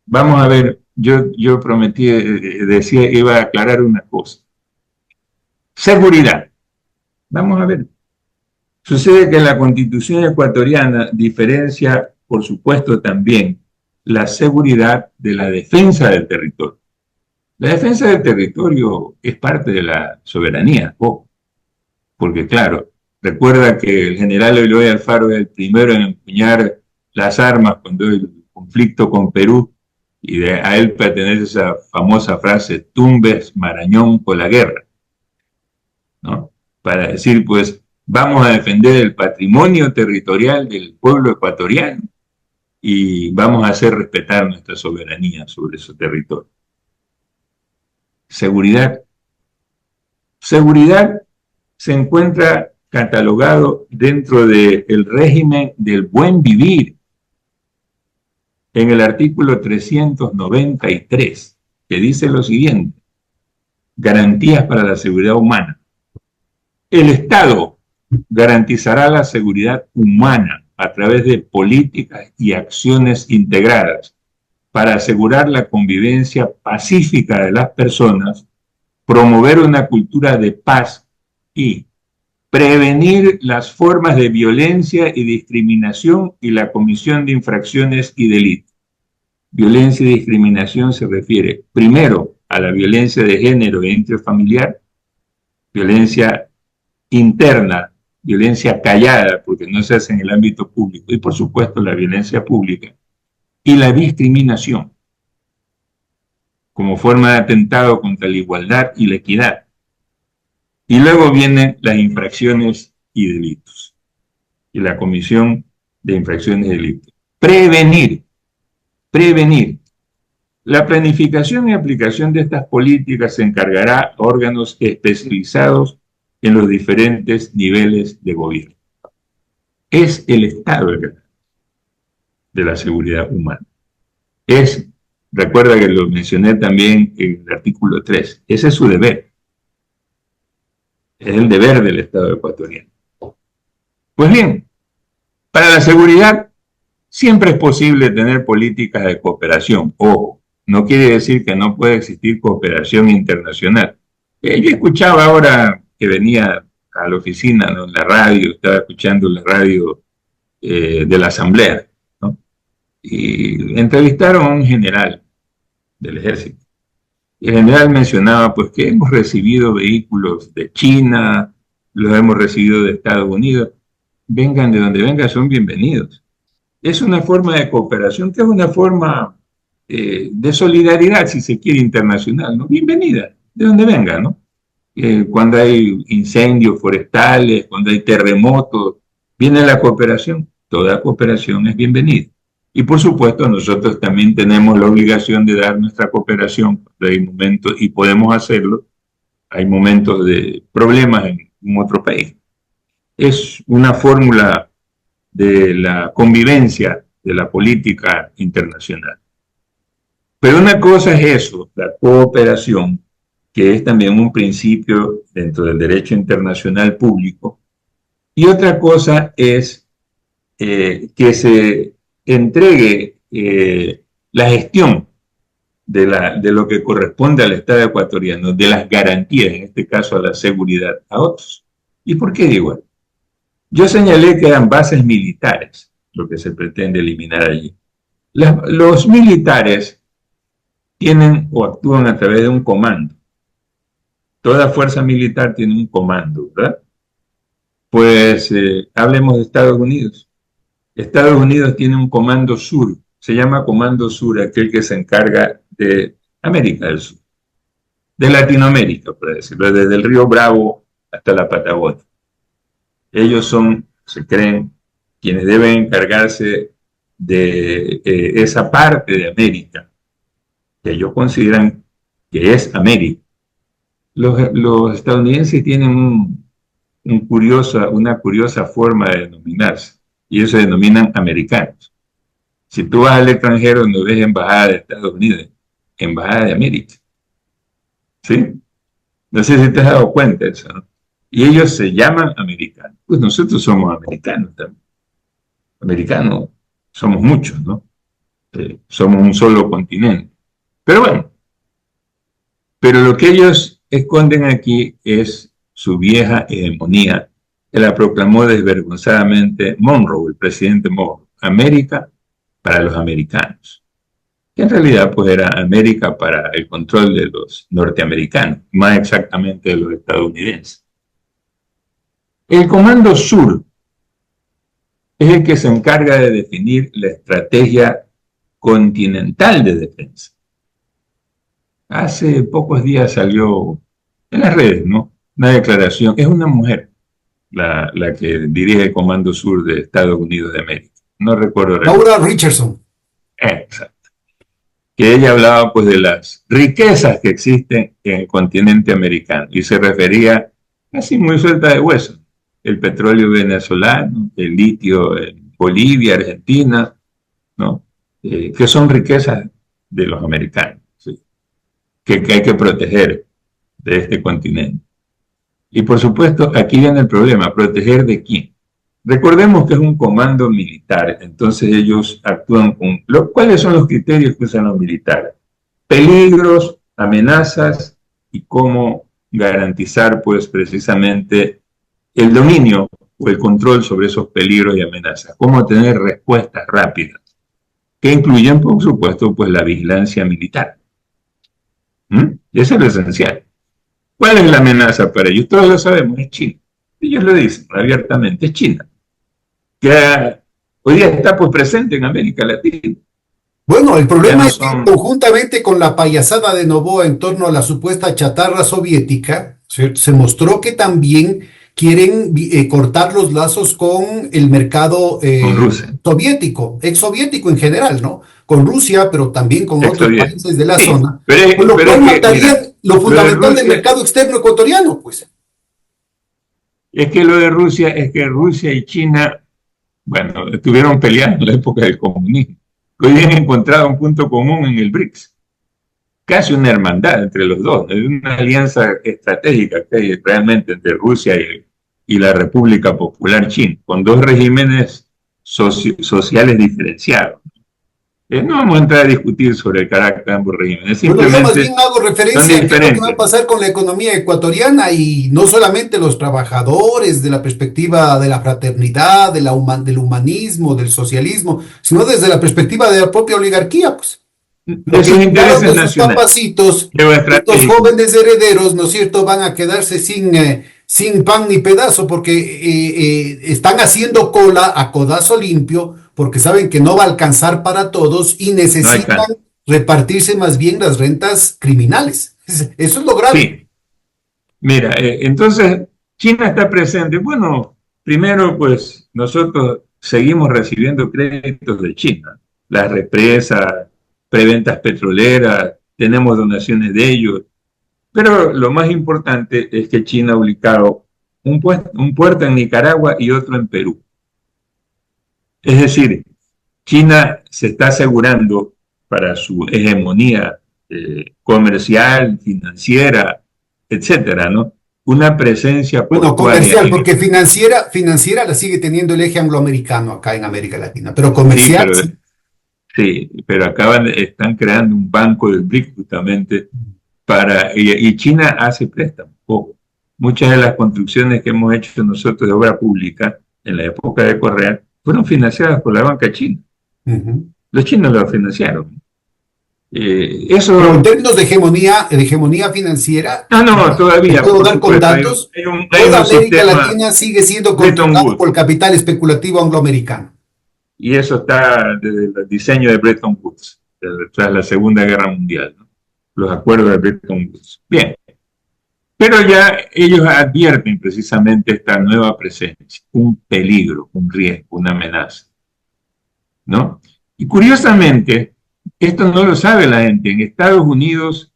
Vamos a ver, yo prometí, decía, iba a aclarar una cosa. Seguridad. Vamos a ver. Sucede que la Constitución ecuatoriana diferencia, por supuesto, también la seguridad de la defensa del territorio. La defensa del territorio es parte de la soberanía, porque claro, recuerda que el general Eloy Alfaro es el primero en empuñar las armas cuando el conflicto con Perú, y a él pertenece esa famosa frase, tumbes Marañón por la guerra, ¿no? Para decir, pues, vamos a defender el patrimonio territorial del pueblo ecuatoriano y vamos a hacer respetar nuestra soberanía sobre su territorio. Seguridad. Seguridad se encuentra catalogado dentro del régimen del buen vivir en el artículo 393, que dice lo siguiente: garantías para la seguridad humana. El Estado garantizará la seguridad humana a través de políticas y acciones integradas para asegurar la convivencia pacífica de las personas, promover una cultura de paz y prevenir las formas de violencia y discriminación y la comisión de infracciones y delitos. Violencia y discriminación se refiere primero a la violencia de género e intrafamiliar, violencia interna, violencia callada, porque no se hace en el ámbito público, y por supuesto la violencia pública, y la discriminación como forma de atentado contra la igualdad y la equidad. Y luego vienen las infracciones y delitos, y la comisión de infracciones y delitos. Prevenir. La planificación y aplicación de estas políticas se encargará a órganos especializados en los diferentes niveles de gobierno. Es el Estado el garante de la seguridad humana. Recuerda que lo mencioné también en el artículo 3, ese es su deber. Es el deber del Estado ecuatoriano. Pues bien, para la seguridad siempre es posible tener políticas de cooperación. Ojo, no quiere decir que no pueda existir cooperación internacional. Yo escuchaba ahora que venía a la oficina, ¿no?, en la radio, estaba escuchando la radio de la Asamblea, ¿no? Y entrevistaron a un general del ejército. Y el general mencionaba, pues, que hemos recibido vehículos de China, los hemos recibido de Estados Unidos. Vengan de donde vengan, son bienvenidos. Es una forma de cooperación, que es una forma de solidaridad, si se quiere, internacional, ¿no? Bienvenida, de donde venga, ¿no? Cuando hay incendios forestales, cuando hay terremotos, viene la cooperación. Toda cooperación es bienvenida. Y por supuesto, nosotros también tenemos la obligación de dar nuestra cooperación cuando hay momentos, y podemos hacerlo, hay momentos de problemas en otro país. Es una fórmula de la convivencia de la política internacional. Pero una cosa es eso, la cooperación, que es también un principio dentro del derecho internacional público, y otra cosa es que se entregue la gestión de lo que corresponde al Estado ecuatoriano, de las garantías, en este caso a la seguridad, a otros. ¿Y por qué digo esto? Yo señalé que eran bases militares lo que se pretende eliminar allí. Los militares tienen o actúan a través de un comando. Toda fuerza militar tiene un comando, ¿verdad? Pues hablemos de Estados Unidos. Estados Unidos tiene un comando sur, se llama Comando Sur, aquel que se encarga de América del Sur, de Latinoamérica, por decirlo, desde el río Bravo hasta la Patagonia. Ellos son, se creen, quienes deben encargarse de esa parte de América, que ellos consideran que es América. Los estadounidenses tienen una curiosa forma de denominarse, y ellos se denominan americanos. Si tú vas al extranjero, no ves embajada de Estados Unidos, embajada de América. ¿Sí? No sé si te has dado cuenta de eso, ¿no? Y ellos se llaman americanos. Pues nosotros somos americanos también. Americanos somos muchos, ¿no? Somos un solo continente. Pero bueno, pero lo que ellos esconden aquí es su vieja hegemonía, que la proclamó desvergonzadamente Monroe, el presidente Monroe. América para los americanos, que en realidad pues era América para el control de los norteamericanos, más exactamente de los estadounidenses. El Comando Sur es el que se encarga de definir la estrategia continental de defensa. Hace pocos días salió en las redes, ¿no?, una declaración, es una mujer la que dirige el Comando Sur de Estados Unidos de América. No recuerdo. Laura Richardson. Exacto. Que ella hablaba pues de las riquezas que existen en el continente americano y se refería así muy suelta de hueso. El petróleo venezolano, el litio en Bolivia, Argentina, ¿no? Que son riquezas de los americanos, ¿sí? que hay que proteger de este continente. Y por supuesto, aquí viene el problema, ¿proteger de quién? Recordemos que es un comando militar, entonces ellos actúan con... ¿Cuáles son los criterios que usan los militares? Peligros, amenazas y cómo garantizar pues precisamente el dominio o el control sobre esos peligros y amenazas. Cómo tener respuestas rápidas, que incluyen por supuesto pues la vigilancia militar. Y eso es lo esencial. ¿Cuál es la amenaza para ellos? Todos lo sabemos, es China. Ellos lo dicen abiertamente, es China, que hoy día está pues presente en América Latina. Bueno, el problema es que conjuntamente con la payasada de Noboa en torno a la supuesta chatarra soviética, se mostró que también quieren cortar los lazos con el mercado soviético, exsoviético en general, ¿no? Con Rusia, pero también con otros países de la zona. Con lo cual matarían lo fundamental del mercado externo ecuatoriano, pues. Es que lo de Rusia, es que Rusia y China, bueno, estuvieron peleando en la época del comunismo. Hoy han encontrado un punto común en el BRICS. Casi una hermandad entre los dos, una alianza estratégica que hay realmente entre Rusia y la República Popular China, con dos regímenes sociales diferenciados. No vamos a entrar a discutir sobre el carácter de ambos regímenes. Bueno, yo más bien hago referencia a lo que va a pasar con la economía ecuatoriana y no solamente los trabajadores de la perspectiva de la fraternidad, del humanismo, del socialismo, sino desde la perspectiva de la propia oligarquía, pues. Esos intereses nacionales. Papacitos, estos jóvenes herederos, ¿no es cierto?, van a quedarse sin pan ni pedazo porque están haciendo cola a codazo limpio porque saben que no va a alcanzar para todos y necesitan repartirse más bien las rentas criminales. Eso es lo grave. Sí. Mira, entonces China está presente. Bueno, primero pues nosotros seguimos recibiendo créditos de China. Las represas, preventas petroleras, tenemos donaciones de ellos. Pero lo más importante es que China ha ubicado un puerto en Nicaragua y otro en Perú. Es decir, China se está asegurando para su hegemonía comercial, financiera, etcétera, ¿no? Una presencia Bueno, portuaria. comercial, porque financiera la sigue teniendo el eje angloamericano acá en América Latina, pero Sí, comercial sí. sí, pero están creando un banco del BRIC justamente y China hace préstamos. Ojo, muchas de las construcciones que hemos hecho nosotros de obra pública en la época de Correa fueron financiadas por la banca china. Ujú. Los chinos lo financiaron. Pero en Eso, términos de hegemonía financiera, no, te todavía, puedo por dar con supuesto, datos, hay toda un América sistema Latina sigue siendo Bretton controlada Woods, por el capital especulativo angloamericano. y eso está desde el diseño de Bretton Woods, tras la Segunda Guerra Mundial, ¿no? Los acuerdos de Bretton Woods. Bien, pero ya ellos advierten precisamente esta nueva presencia, un peligro, un riesgo, una amenaza, ¿no? Y curiosamente, esto no lo sabe la gente. En Estados Unidos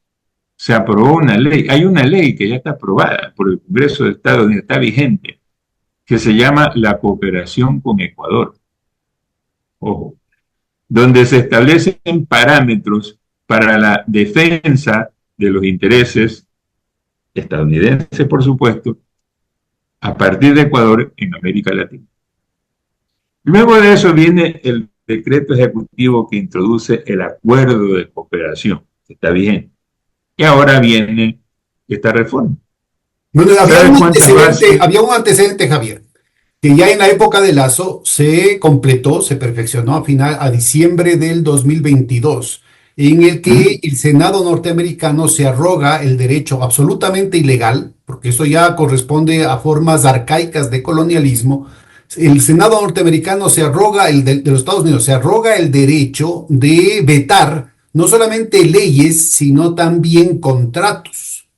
se aprobó una ley, hay una ley que ya está aprobada por el Congreso de Estados Unidos, está vigente, que se llama la cooperación con Ecuador. Ojo, donde se establecen parámetros para la defensa de los intereses estadounidenses, por supuesto, a partir de Ecuador en América Latina. Luego de eso viene el decreto ejecutivo que introduce el acuerdo de cooperación, que está vigente. Y ahora viene esta reforma. Bueno, ¿Sabes cuántas bases? había un antecedente, Javier, que ya en la época de Lazo se completó, se perfeccionó a diciembre del 2022, en el que ¿Mm? el Senado norteamericano se arroga el derecho absolutamente ilegal, porque eso ya corresponde a formas arcaicas de colonialismo. El Senado norteamericano se arroga, de los Estados Unidos, se arroga el derecho de vetar no solamente leyes, sino también contratos.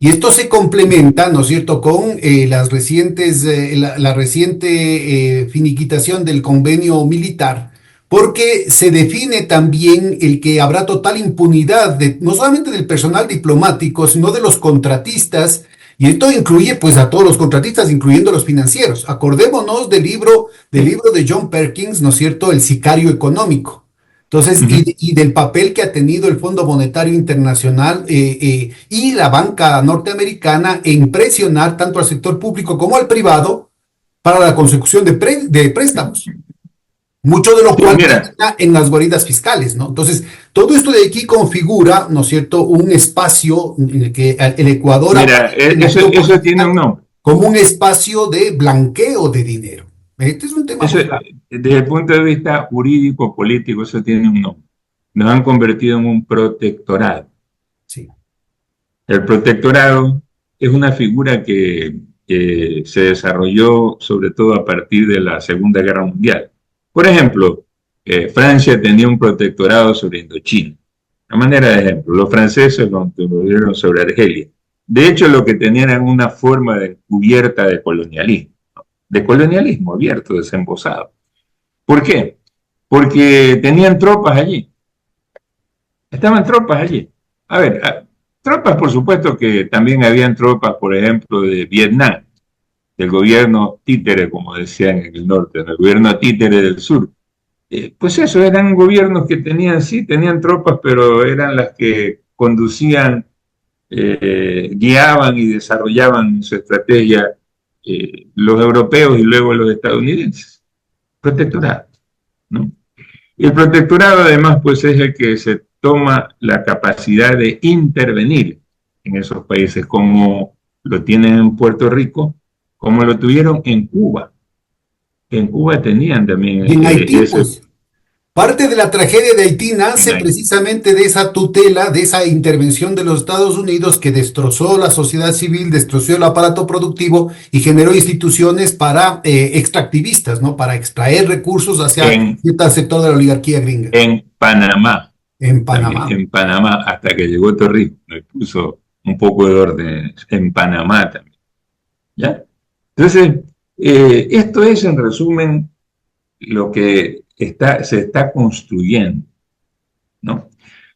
Y esto se complementa, ¿no es cierto?, con la reciente finiquitación del convenio militar, porque se define también el que habrá total impunidad no solamente del personal diplomático, sino de los contratistas, y esto incluye pues a todos los contratistas, incluyendo los financieros. Acordémonos del Sí. libro de John Perkins, ¿no es cierto?, El sicario económico. Entonces, Uh -huh. y del papel que ha tenido el Fondo Monetario Internacional y la banca norteamericana en presionar tanto al sector público como al privado para la consecución de préstamos, mucho de lo Sí, cual mira, termina en las guaridas fiscales, ¿no? Entonces, todo esto de aquí configura, ¿no es cierto?, un espacio en el que el Ecuador mira, aparece en la eso tiene un geopolítica nombre. como un espacio de blanqueo de dinero. Este es un tema Eso, muy grave. desde el punto de vista jurídico, político, eso tiene un nombre. Nos han convertido en un protectorado. Sí. El protectorado es una figura que se desarrolló sobre todo a partir de la Segunda Guerra Mundial. Por ejemplo, Francia tenía un protectorado sobre Indochina. A manera de ejemplo, los franceses lo tuvieron sobre Argelia. De hecho, lo que tenían era una forma de cubierta de colonialismo abierto, desembosado. ¿Por qué? Porque tenían tropas allí. Estaban tropas allí. A ver, tropas, por supuesto que también habían tropas, por ejemplo, de Vietnam, del gobierno títere, como decían en el norte, el gobierno títere del sur. Pues eso, eran gobiernos que tenían, sí, tenían tropas, pero eran las que conducían, guiaban y desarrollaban su estrategia los europeos y luego los estadounidenses. Protectorado, ¿no? Y el protectorado además pues es el que se toma la capacidad de intervenir en esos países como lo tienen en Puerto Rico, como lo tuvieron en Cuba. En Cuba tenían también Y en Haití, ese pues, parte de la tragedia de Haití en nace Haití. precisamente de esa tutela, de esa intervención de los Estados Unidos que destrozó la sociedad civil, destrozó el aparato productivo y generó instituciones para extractivistas, ¿no? Para extraer recursos hacia En, cierto sector de la oligarquía gringa, en Panamá, en también, Panamá. en Panamá, hasta que llegó Torrijos, me puso un poco de orden en Panamá también. ¿Ya? Entonces, esto es en resumen lo que se está construyendo, ¿no?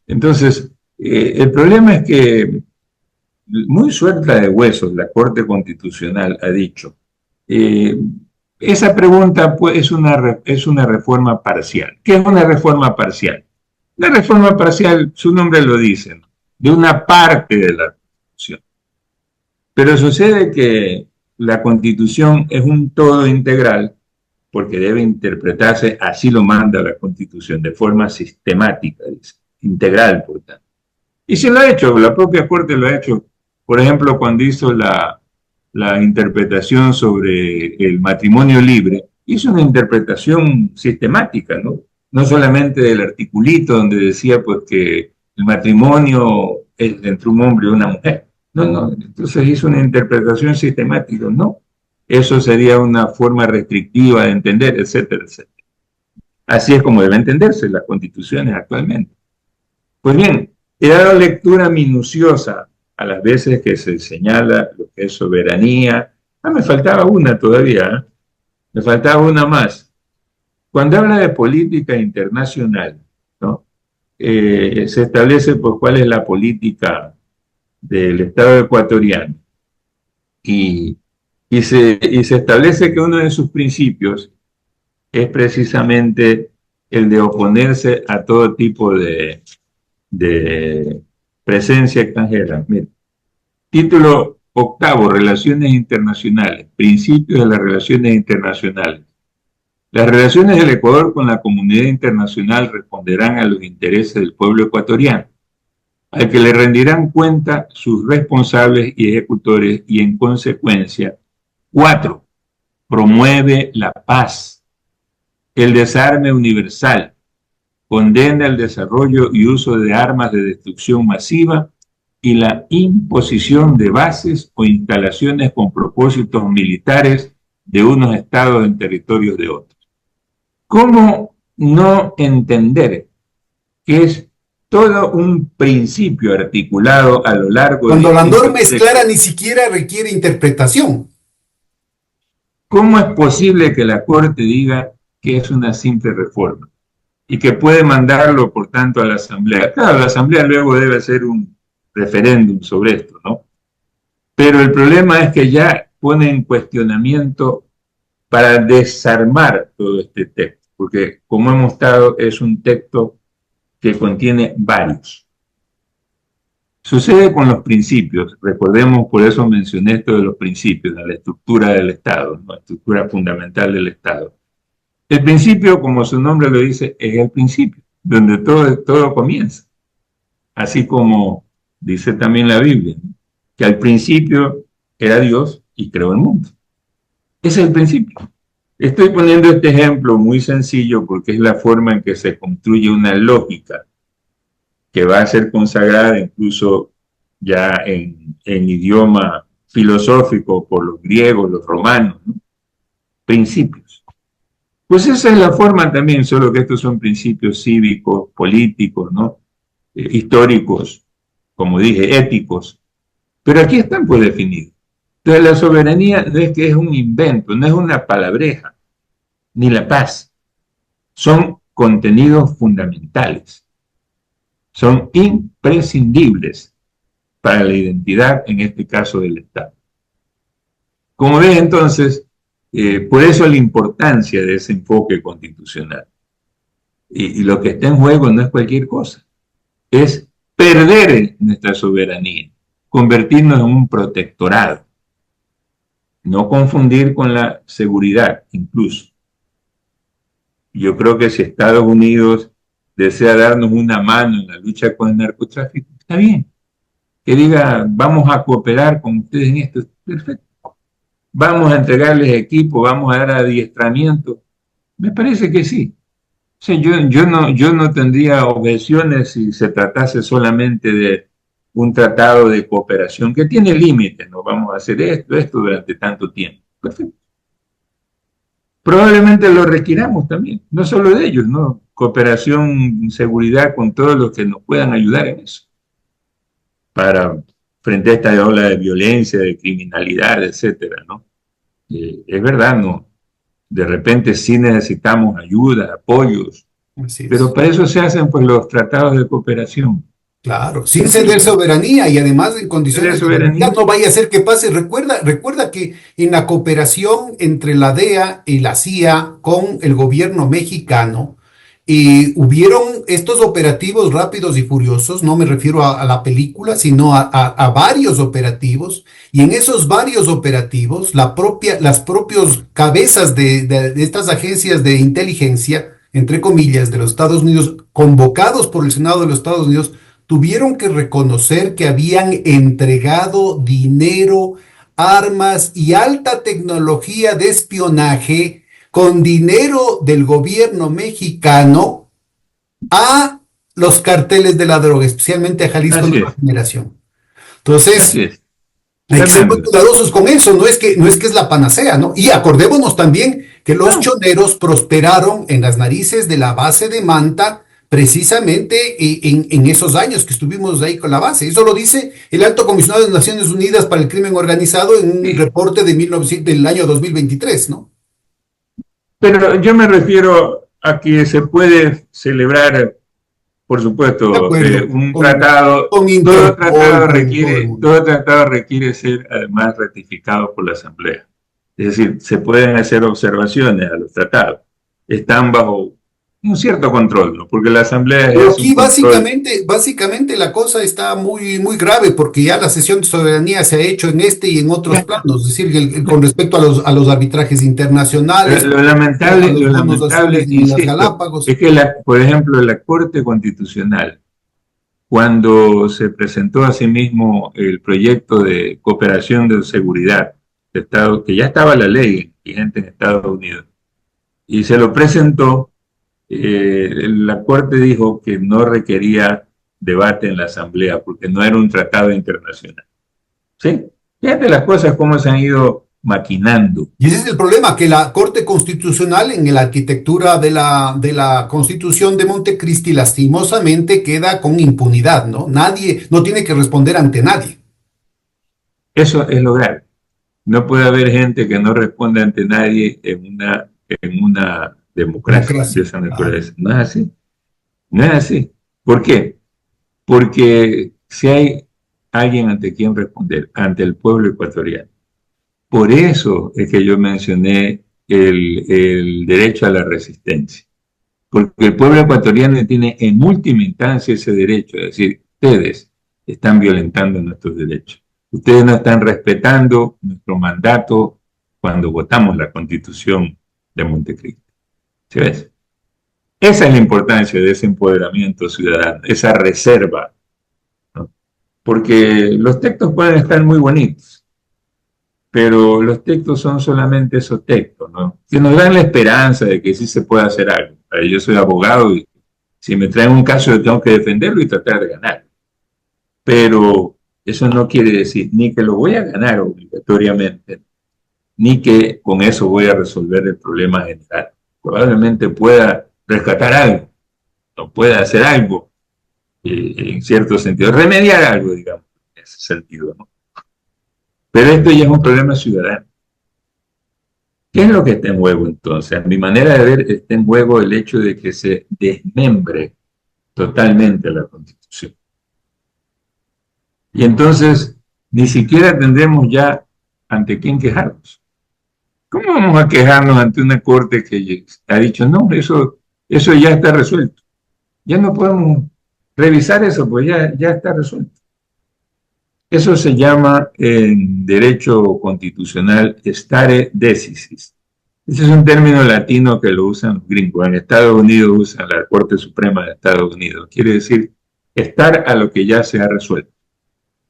Entonces, el problema es que muy suelta de huesos, la Corte Constitucional ha dicho, eh, esa pregunta pues, es una reforma parcial. ¿Qué es una reforma parcial? La reforma parcial, su nombre lo dice, ¿no? De una parte de la Constitución. Pero sucede que la Constitución es un todo integral porque debe interpretarse, así lo manda la Constitución, de forma sistemática, dice, integral, por tanto. Y se lo ha hecho, la propia Corte lo ha hecho, por ejemplo, cuando hizo la interpretación sobre el matrimonio libre, hizo una interpretación sistemática, ¿no? No solamente del articulito donde decía pues que el matrimonio es entre un hombre y una mujer. No, no, entonces hizo una interpretación sistemática, ¿no? Eso sería una forma restrictiva de entender, etcétera, etcétera. Así es como deben entenderse las constituciones actualmente. Pues bien, he dado lectura minuciosa a las veces que se señala lo que es soberanía. Ah, me faltaba una todavía, ¿eh? Me faltaba una más. Cuando habla de política internacional, ¿no? Se establece pues, cuál es la política del Estado ecuatoriano y, y se establece que uno de sus principios es precisamente el de oponerse a todo tipo de presencia extranjera. Mira, título octavo, Relaciones Internacionales, Principios de las Relaciones Internacionales. Las relaciones del Ecuador con la comunidad internacional responderán a los intereses del pueblo ecuatoriano, al que le rendirán cuenta sus responsables y ejecutores y en consecuencia, cuatro, promueve la paz, el desarme universal, condena el desarrollo y uso de armas de destrucción masiva y la imposición de bases o instalaciones con propósitos militares de unos estados en territorios de otros. ¿Cómo no entender que es todo un principio articulado a lo largo de Cuando la norma distintos es clara, textos? ni siquiera requiere interpretación. ¿Cómo es posible que la Corte diga que es una simple reforma y que puede mandarlo, por tanto, a la Asamblea? Claro, la Asamblea luego debe hacer un referéndum sobre esto, ¿no? Pero el problema es que ya pone en cuestionamiento para desarmar todo este texto, porque como hemos estado, es un texto que contiene varios. Sucede con los principios, recordemos, por eso mencioné esto de los principios, de la estructura del Estado, ¿no? La estructura fundamental del Estado. El principio, como su nombre lo dice, es el principio, donde todo comienza. Así como dice también la Biblia, ¿no? Que al principio era Dios y creó el mundo. Ese es el principio. Estoy poniendo este ejemplo muy sencillo porque es la forma en que se construye una lógica que va a ser consagrada incluso ya en idioma filosófico por los griegos, los romanos, ¿no? Principios. Pues esa es la forma también, solo que estos son principios cívicos, políticos, ¿no? Históricos, como dije, éticos, pero aquí están pues definidos. Entonces la soberanía no es que es un invento, no es una palabreja, ni la paz, son contenidos fundamentales, son imprescindibles para la identidad, en este caso del Estado. Como ves entonces, por eso la importancia de ese enfoque constitucional. Y lo que está en juego no es cualquier cosa, es perder nuestra soberanía, convertirnos en un protectorado, no confundir con la seguridad incluso. Yo creo que si Estados Unidos desea darnos una mano en la lucha con el narcotráfico, está bien. Que diga, vamos a cooperar con ustedes en esto, perfecto. Vamos a entregarles equipo, vamos a dar adiestramiento. Me parece que sí. O sea, yo no tendría objeciones si se tratase solamente de un tratado de cooperación que tiene límites, no vamos a hacer esto durante tanto tiempo. Perfecto. Probablemente lo requiramos también, no solo de ellos, ¿no? Cooperación, seguridad con todos los que nos puedan ayudar en eso, para frente a esta ola de violencia, de criminalidad, etcétera, ¿no? Es verdad, ¿no? De repente sí necesitamos ayuda, apoyos, Así pero es. para eso se hacen pues los tratados de cooperación. Claro, sin ceder Sencillo. soberanía y además en De condiciones de soberanía. legalidad, no vaya a ser que pase. Recuerda que en la cooperación entre la DEA y la CIA con el gobierno mexicano, hubieron estos operativos rápidos y furiosos, no me refiero a la película, sino a varios operativos, y en esos varios operativos, las propias cabezas de estas agencias de inteligencia, entre comillas, de los Estados Unidos, convocados por el Senado de los Estados Unidos, tuvieron que reconocer que habían entregado dinero, armas y alta tecnología de espionaje con dinero del gobierno mexicano a los carteles de la droga, especialmente a Jalisco Así Nueva es, Generación. Entonces, así es. hay que ser muy Fernando. cuidadosos con eso, no es que es la panacea, ¿no? Y acordémonos también que los No, choneros prosperaron en las narices de la base de Manta precisamente en esos años que estuvimos ahí con la base. Eso lo dice el Alto Comisionado de las Naciones Unidas para el Crimen Organizado en un sí. reporte de 1900 del año 2023, ¿no? Pero yo me refiero a que se puede celebrar, por De supuesto, acuerdo, un con, tratado. con Todo Interpol, tratado con todo el requiere, mundo. todo tratado requiere ser además ratificado por la Asamblea. Es decir, se pueden hacer observaciones a los tratados. Están bajo un cierto control, ¿no? Porque la Asamblea Pero es un aquí control. básicamente la cosa está muy, muy grave porque ya la cesión de soberanía se ha hecho en este y en otros planos, es decir, con respecto a los arbitrajes internacionales, a los Lo bonos lamentable, azules en las insisto, Galápagos. es que, por ejemplo, la Corte Constitucional, cuando se presentó a sí mismo el proyecto de cooperación de seguridad de Estado, que ya estaba la ley vigente en Estados Unidos, y se lo presentó, la Corte dijo que no requería debate en la Asamblea porque no era un tratado internacional. ¿Sí? Fíjate las cosas cómo se han ido maquinando. Y ese es el problema, que la Corte Constitucional en la arquitectura de la Constitución de Montecristi lastimosamente queda con impunidad, ¿no? Nadie, no tiene que responder ante nadie. Eso es lo grave. No puede haber gente que no responda ante nadie en una democracia de Democracia. esa Claro. naturaleza. No es así. No es así. ¿Por qué? Porque si hay alguien ante quien responder, ante el pueblo ecuatoriano, por eso es que yo mencioné el derecho a la resistencia. Porque el pueblo ecuatoriano tiene en última instancia ese derecho, es decir, ustedes están violentando nuestros derechos. Ustedes no están respetando nuestro mandato cuando votamos la Constitución de Montecristi. ¿Sí ves? Esa es la importancia de ese empoderamiento ciudadano, esa reserva, ¿no? Porque los textos pueden estar muy bonitos, pero los textos son solamente esos textos, ¿no? Que nos dan la esperanza de que sí se puede hacer algo. Yo soy abogado y si me traen un caso yo tengo que defenderlo y tratar de ganar. Pero eso no quiere decir ni que lo voy a ganar obligatoriamente, ni que con eso voy a resolver el problema general. Probablemente pueda rescatar algo, o pueda hacer algo, en cierto sentido, remediar algo, digamos, en ese sentido, ¿no? Pero esto ya es un problema ciudadano. ¿Qué es lo que está en juego entonces? A mi manera de ver, está en juego el hecho de que se desmembre totalmente la Constitución. Y entonces ni siquiera tendremos ya ante quién quejarnos. ¿Cómo vamos a quejarnos ante una corte que ha dicho, no, eso ya está resuelto? Ya no podemos revisar eso, pues ya está resuelto. Eso se llama en derecho constitucional stare decisis. Ese es un término latino que lo usan los gringos. En Estados Unidos usan la Corte Suprema de Estados Unidos. Quiere decir estar a lo que ya se ha resuelto.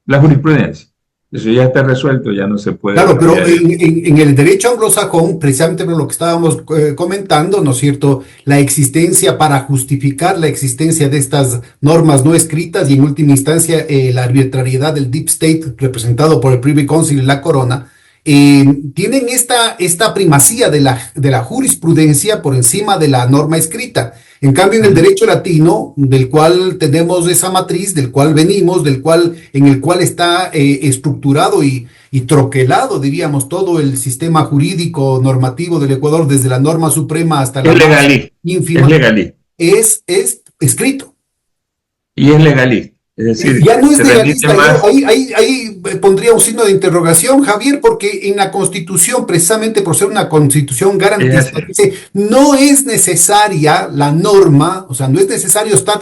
La jurisprudencia. Eso ya está resuelto, ya no se puede Claro, pero cambiar eso. en el derecho anglosajón, precisamente por lo que estábamos comentando, ¿no es cierto? La existencia, para justificar la existencia de estas normas no escritas y en última instancia la arbitrariedad del Deep State representado por el Privy Council y la Corona, tienen esta primacía de la jurisprudencia por encima de la norma escrita. En cambio, en el derecho latino, del cual tenemos esa matriz, del cual venimos, en el cual está estructurado y troquelado, diríamos, todo el sistema jurídico normativo del Ecuador, desde la norma suprema hasta la Es más legalista, es ínfima, legalista es escrito. y es legalista. Es decir, Ya no es se remite legalista, yo más. ahí pondría un signo de interrogación, Javier, porque en la Constitución, precisamente por ser una Constitución Es garantista, así. dice, no es necesaria la norma, o sea, no es necesario estar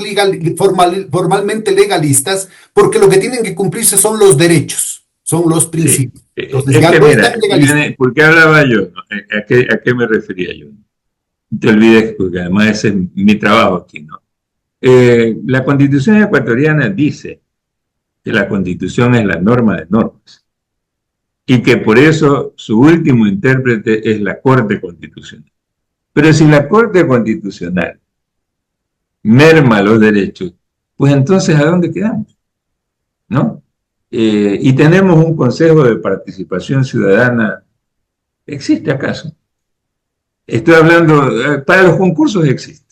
formalmente legalistas, porque lo que tienen que cumplirse son los derechos, son los Sí. principios. Entonces, Es ya que no es mira, tan aquí legalista. viene, ¿por qué hablaba yo? ¿No? A qué me refería yo? No te olvides, porque además ese es mi trabajo aquí, ¿no? La Constitución ecuatoriana dice que la Constitución es la norma de normas y que por eso su último intérprete es la Corte Constitucional. Pero si la Corte Constitucional merma los derechos, pues entonces ¿a dónde quedamos? ¿No? Y tenemos un Consejo de Participación Ciudadana. ¿Existe acaso? Estoy hablando, para los concursos existe,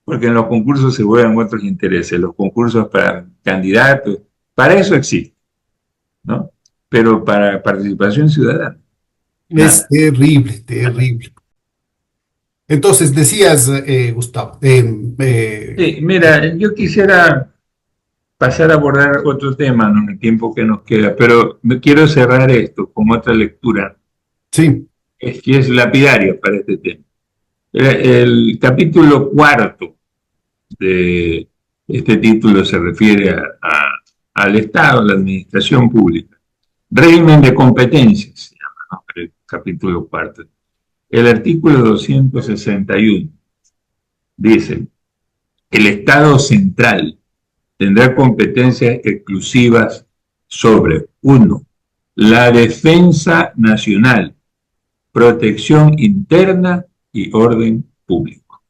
porque en los concursos se juegan otros intereses, los concursos para candidatos, para eso existe, ¿no? Pero para participación ciudadana, Es nada. terrible, terrible. Entonces, decías, Gustavo, Sí, mira, yo quisiera pasar a abordar otro tema, ¿no? En el tiempo que nos queda, pero me quiero cerrar esto con otra lectura, sí. que es lapidaria para este tema. El capítulo cuarto de este título se refiere al Estado, a la administración pública. Régimen de competencias, se llama, ¿no? El capítulo cuarto. El artículo 261 dice, el Estado central tendrá competencias exclusivas sobre, uno, la defensa nacional, protección interna y orden público.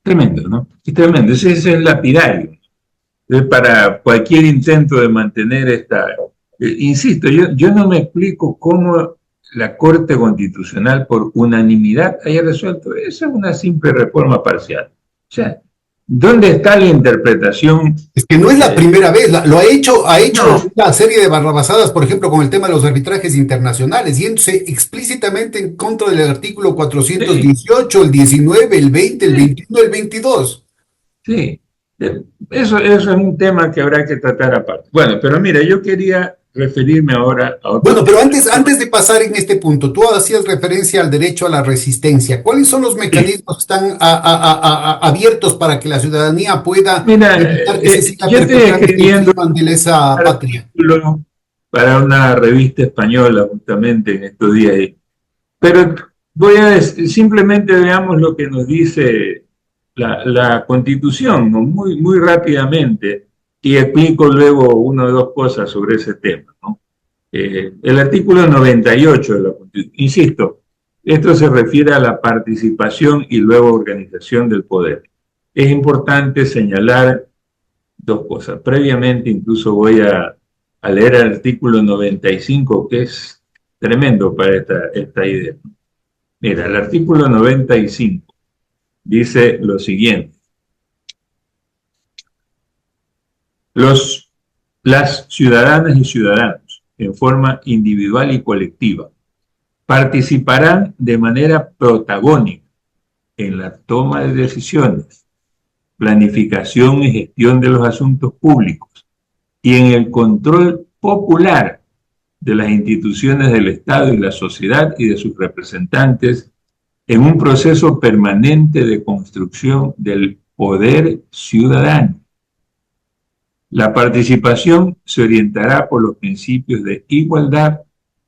Tremendo, ¿no? Es tremendo, ese es el lapidario. Para cualquier intento de mantener esta... insisto, yo no me explico cómo la Corte Constitucional por unanimidad haya resuelto. Esa es una simple reforma parcial. O sea, ¿dónde está la interpretación? Es que no es la primera vez, lo ha hecho No, una serie de barrabasadas, por ejemplo, con el tema de los arbitrajes internacionales, yéndose explícitamente en contra del artículo sí, 418, el 19, el 20, el sí, 21, el 22. sí. Eso es un tema que habrá que tratar aparte. Bueno, pero mira, yo quería referirme ahora a otro Bueno, pero tema. antes de pasar en este punto, tú hacías referencia al derecho a la resistencia. ¿Cuáles son los Sí, mecanismos que están abiertos para que la ciudadanía pueda mira, evitar que se siga yo estoy perpetrando este escribiendo infame de lesa patria? artículo para una revista española justamente en estos días. Pero voy a decir, simplemente veamos lo que nos dice la Constitución, ¿no? Muy rápidamente, y explico luego una o dos cosas sobre ese tema, ¿no? El artículo 98 de la Constitución, insisto, esto se refiere a la participación y luego organización del poder. Es importante señalar dos cosas. Previamente incluso voy a leer el artículo 95, que es tremendo para esta idea. Mira, el artículo 95 dice lo siguiente. Los, las ciudadanas y ciudadanos, en forma individual y colectiva, participarán de manera protagónica en la toma de decisiones, planificación y gestión de los asuntos públicos y en el control popular de las instituciones del Estado y la sociedad y de sus representantes en un proceso permanente de construcción del poder ciudadano. La participación se orientará por los principios de igualdad,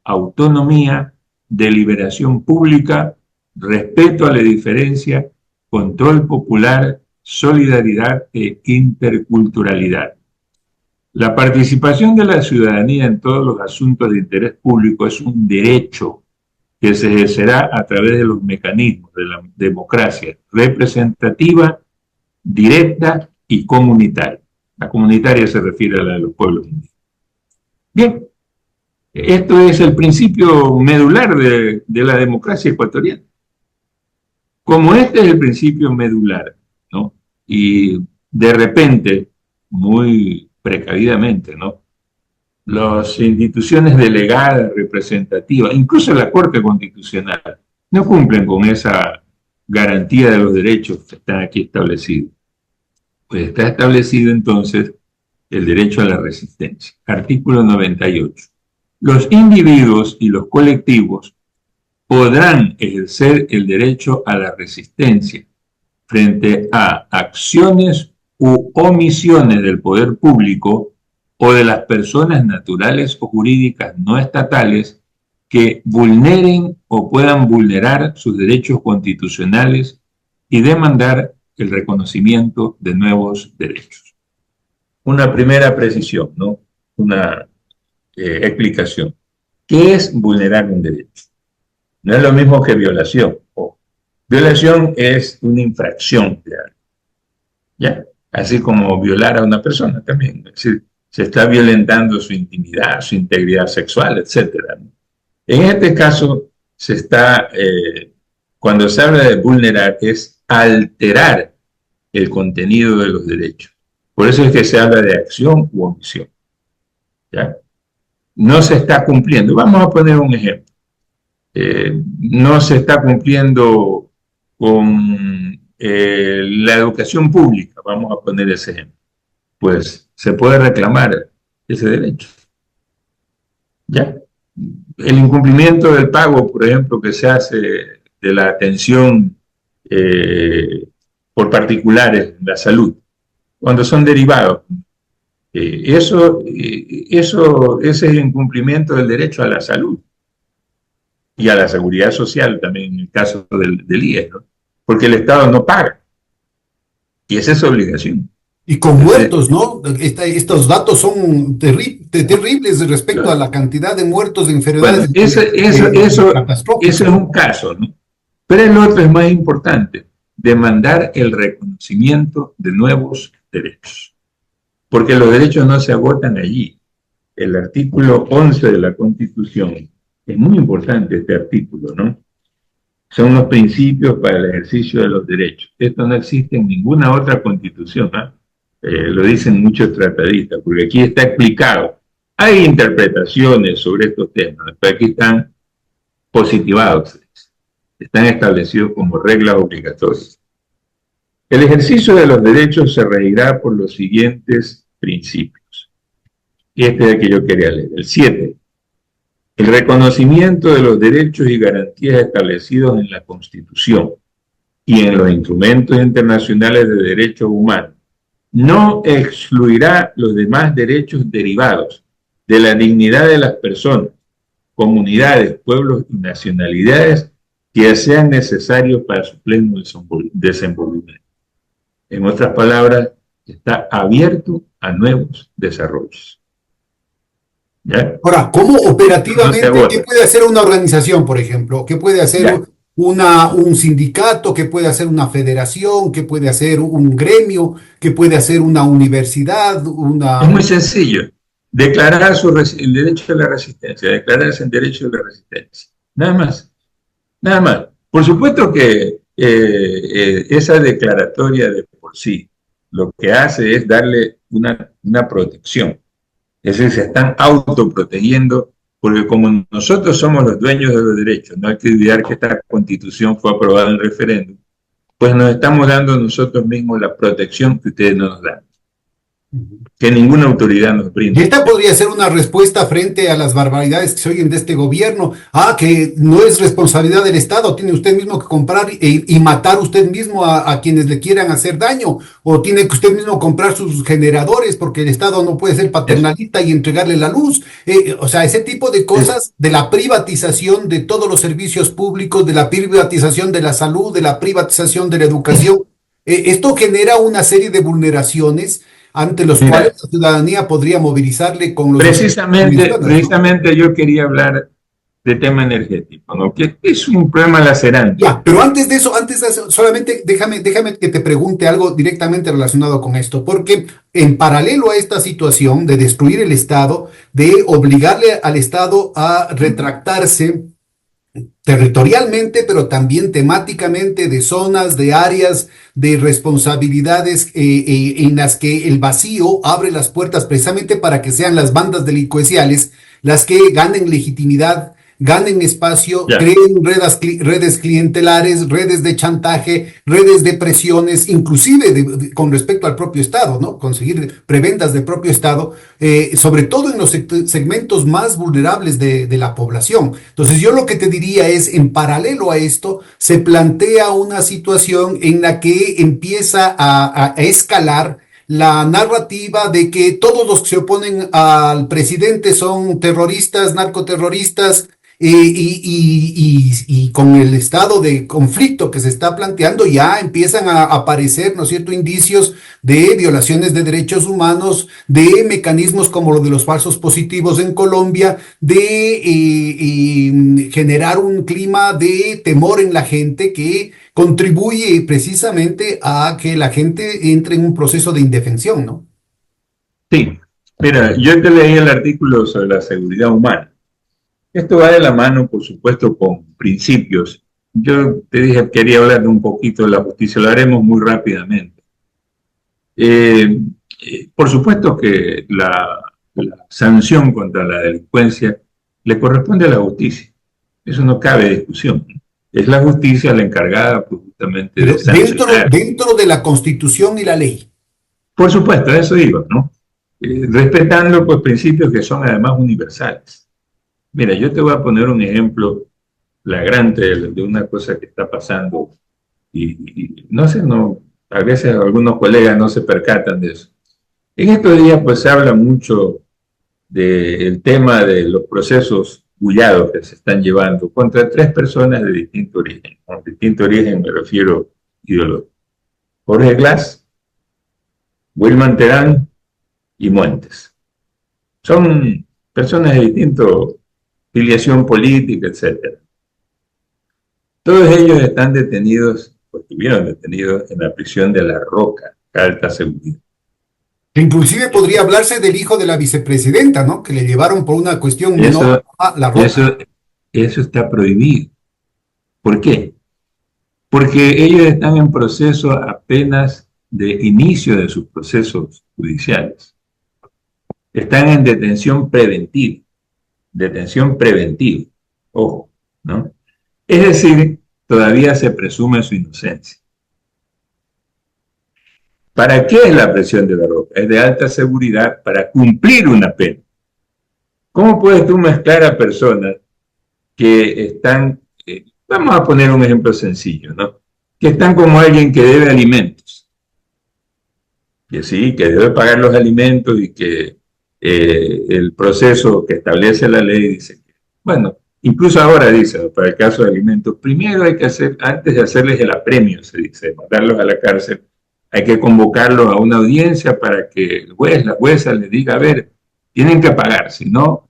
autonomía, deliberación pública, respeto a la diferencia, control popular, solidaridad e interculturalidad. La participación de la ciudadanía en todos los asuntos de interés público es un derecho que se ejercerá a través de los mecanismos de la democracia representativa, directa y comunitaria. La comunitaria se refiere a la de los pueblos indígenas. Bien, esto es el principio medular de la democracia ecuatoriana. Como este es el principio medular, ¿no? Y de repente, muy precavidamente, ¿no? Las instituciones delegadas, representativas, incluso la Corte Constitucional, no cumplen con esa garantía de los derechos que están aquí establecidos. Pues está establecido entonces el derecho a la resistencia. Artículo 98. Los individuos y los colectivos podrán ejercer el derecho a la resistencia frente a acciones u omisiones del poder público o de las personas naturales o jurídicas no estatales que vulneren o puedan vulnerar sus derechos constitucionales y demandar el reconocimiento de nuevos derechos. Una primera precisión, ¿no? Una explicación. ¿Qué es vulnerar un derecho? No es lo mismo que violación. Violación es una infracción de algo, ¿ya? Así como violar a una persona también. Es decir, se está violentando su intimidad, su integridad sexual, etcétera, ¿no? En este caso, cuando se habla de vulnerar, es alterar el contenido de los derechos. Por eso es que se habla de acción u omisión, ¿ya? No se está cumpliendo. Vamos a poner un ejemplo. No se está cumpliendo con la educación pública, vamos a poner ese ejemplo. Pues se puede reclamar ese derecho, ¿ya? El incumplimiento del pago, por ejemplo, que se hace de la atención por particulares en la salud, cuando son derivados, ese es el incumplimiento del derecho a la salud y a la seguridad social también en el caso del IES, ¿no? Porque el Estado no paga y esa es su obligación. Y con muertos, ¿no? Estos datos son terribles respecto a la cantidad de muertos de enfermedades. Bueno, eso es un caso, ¿no? Pero el otro es más importante, demandar el reconocimiento de nuevos derechos. Porque los derechos no se agotan allí. El artículo 11 de la Constitución, es muy importante este artículo, ¿no? Son los principios para el ejercicio de los derechos. Esto no existe en ninguna otra constitución, ¿eh? Lo dicen muchos tratadistas, porque aquí está explicado. Hay interpretaciones sobre estos temas, pero aquí están positivados, están establecidos como reglas obligatorias. El ejercicio de los derechos se regirá por los siguientes principios. Y este es el que yo quería leer, el 7. El reconocimiento de los derechos y garantías establecidos en la Constitución y en los instrumentos internacionales de derechos humanos no excluirá los demás derechos derivados de la dignidad de las personas, comunidades, pueblos y nacionalidades que sean necesarios para su pleno desenvolvimiento. En otras palabras, está abierto a nuevos desarrollos. ¿Ya? Ahora, ¿cómo operativamente, qué puede hacer una organización, por ejemplo? ¿Qué puede hacer un sindicato? ¿Qué puede hacer una federación? ¿Qué puede hacer un gremio? ¿Qué puede hacer una universidad? Es muy sencillo. Declarar el derecho a la resistencia, declararse en derecho a la resistencia. Nada más. Nada más. Por supuesto que esa declaratoria de por sí lo que hace es darle una protección. Es decir, se están autoprotegiendo, porque como nosotros somos los dueños de los derechos, no hay que olvidar que esta Constitución fue aprobada en referéndum, pues nos estamos dando nosotros mismos la protección que ustedes no nos dan, que ninguna autoridad nos brinda. Y esta podría ser una respuesta frente a las barbaridades que se oyen de este gobierno. Que no es responsabilidad del Estado, tiene usted mismo que comprar y matar usted mismo a quienes le quieran hacer daño, o tiene que usted mismo comprar sus generadores porque el Estado no puede ser paternalista y entregarle la luz. O sea, ese tipo de cosas, de la privatización de todos los servicios públicos, de la privatización de la salud, de la privatización de la educación, esto genera una serie de vulneraciones ante los cuales la ciudadanía podría movilizarle con los... Precisamente yo quería hablar de tema energético, ¿no? Que es un problema lacerante. Pero antes de eso, solamente déjame que te pregunte algo directamente relacionado con esto, porque en paralelo a esta situación de destruir el Estado, de obligarle al Estado a retractarse territorialmente, pero también temáticamente, de zonas, de áreas, de responsabilidades en las que el vacío abre las puertas precisamente para que sean las bandas delincuenciales las que ganen legitimidad ganen espacio, Ya. creen redes clientelares, redes de chantaje, redes de presiones, inclusive con respecto al propio Estado, ¿no? Conseguir prebendas del propio Estado, sobre todo en los segmentos más vulnerables de la población. Entonces, yo lo que te diría es, en paralelo a esto, se plantea una situación en la que empieza a escalar la narrativa de que todos los que se oponen al presidente son terroristas, narcoterroristas, y con el estado de conflicto que se está planteando ya empiezan a aparecer, ¿no es cierto?, indicios de violaciones de derechos humanos, de mecanismos como lo de los falsos positivos en Colombia, de generar un clima de temor en la gente que contribuye precisamente a que la gente entre en un proceso de indefensión, ¿no? Sí, mira, yo te leí el artículo sobre la seguridad humana. Esto va de la mano, por supuesto, con principios. Yo te dije que quería hablar de un poquito de la justicia, lo haremos muy rápidamente. Por supuesto que la sanción contra la delincuencia le corresponde a la justicia. Eso no cabe discusión. Es la justicia la encargada, pues, justamente de Pero sancionar. dentro de la Constitución y la ley. Por supuesto, a eso iba, ¿no? Respetando, pues, principios que son además universales. Mira, yo te voy a poner un ejemplo flagrante de una cosa que está pasando y no sé, no, a veces algunos colegas no se percatan de eso. En estos días pues se habla mucho del tema de los procesos bullados que se están llevando contra tres personas de distinto origen. Con distinto origen me refiero ideológico. Jorge Glass, Wilman Terán y Muentes. Son personas de distinto filiación política, etcétera. Todos ellos están detenidos, o estuvieron detenidos en la prisión de La Roca, alta seguridad. Inclusive podría hablarse del hijo de la vicepresidenta, ¿no? Que le llevaron por una cuestión menor Eso, a La Roca. eso está prohibido. ¿Por qué? Porque ellos están en proceso apenas de inicio de sus procesos judiciales. Están en detención preventiva, ojo, ¿no? Es decir, todavía se presume su inocencia. ¿Para qué es la prisión de La Roca? Es de alta seguridad para cumplir una pena. ¿Cómo puedes tú mezclar a personas que están, vamos a poner un ejemplo sencillo, ¿no? Que están como alguien que debe alimentos, que sí, que debe pagar los alimentos y que el proceso que establece la ley dice que, bueno, incluso ahora dice, para el caso de alimentos, primero hay que hacer, antes de hacerles el apremio, se dice, mandarlos a la cárcel, hay que convocarlos a una audiencia para que el juez, la jueza les diga, a ver, tienen que pagar, si no,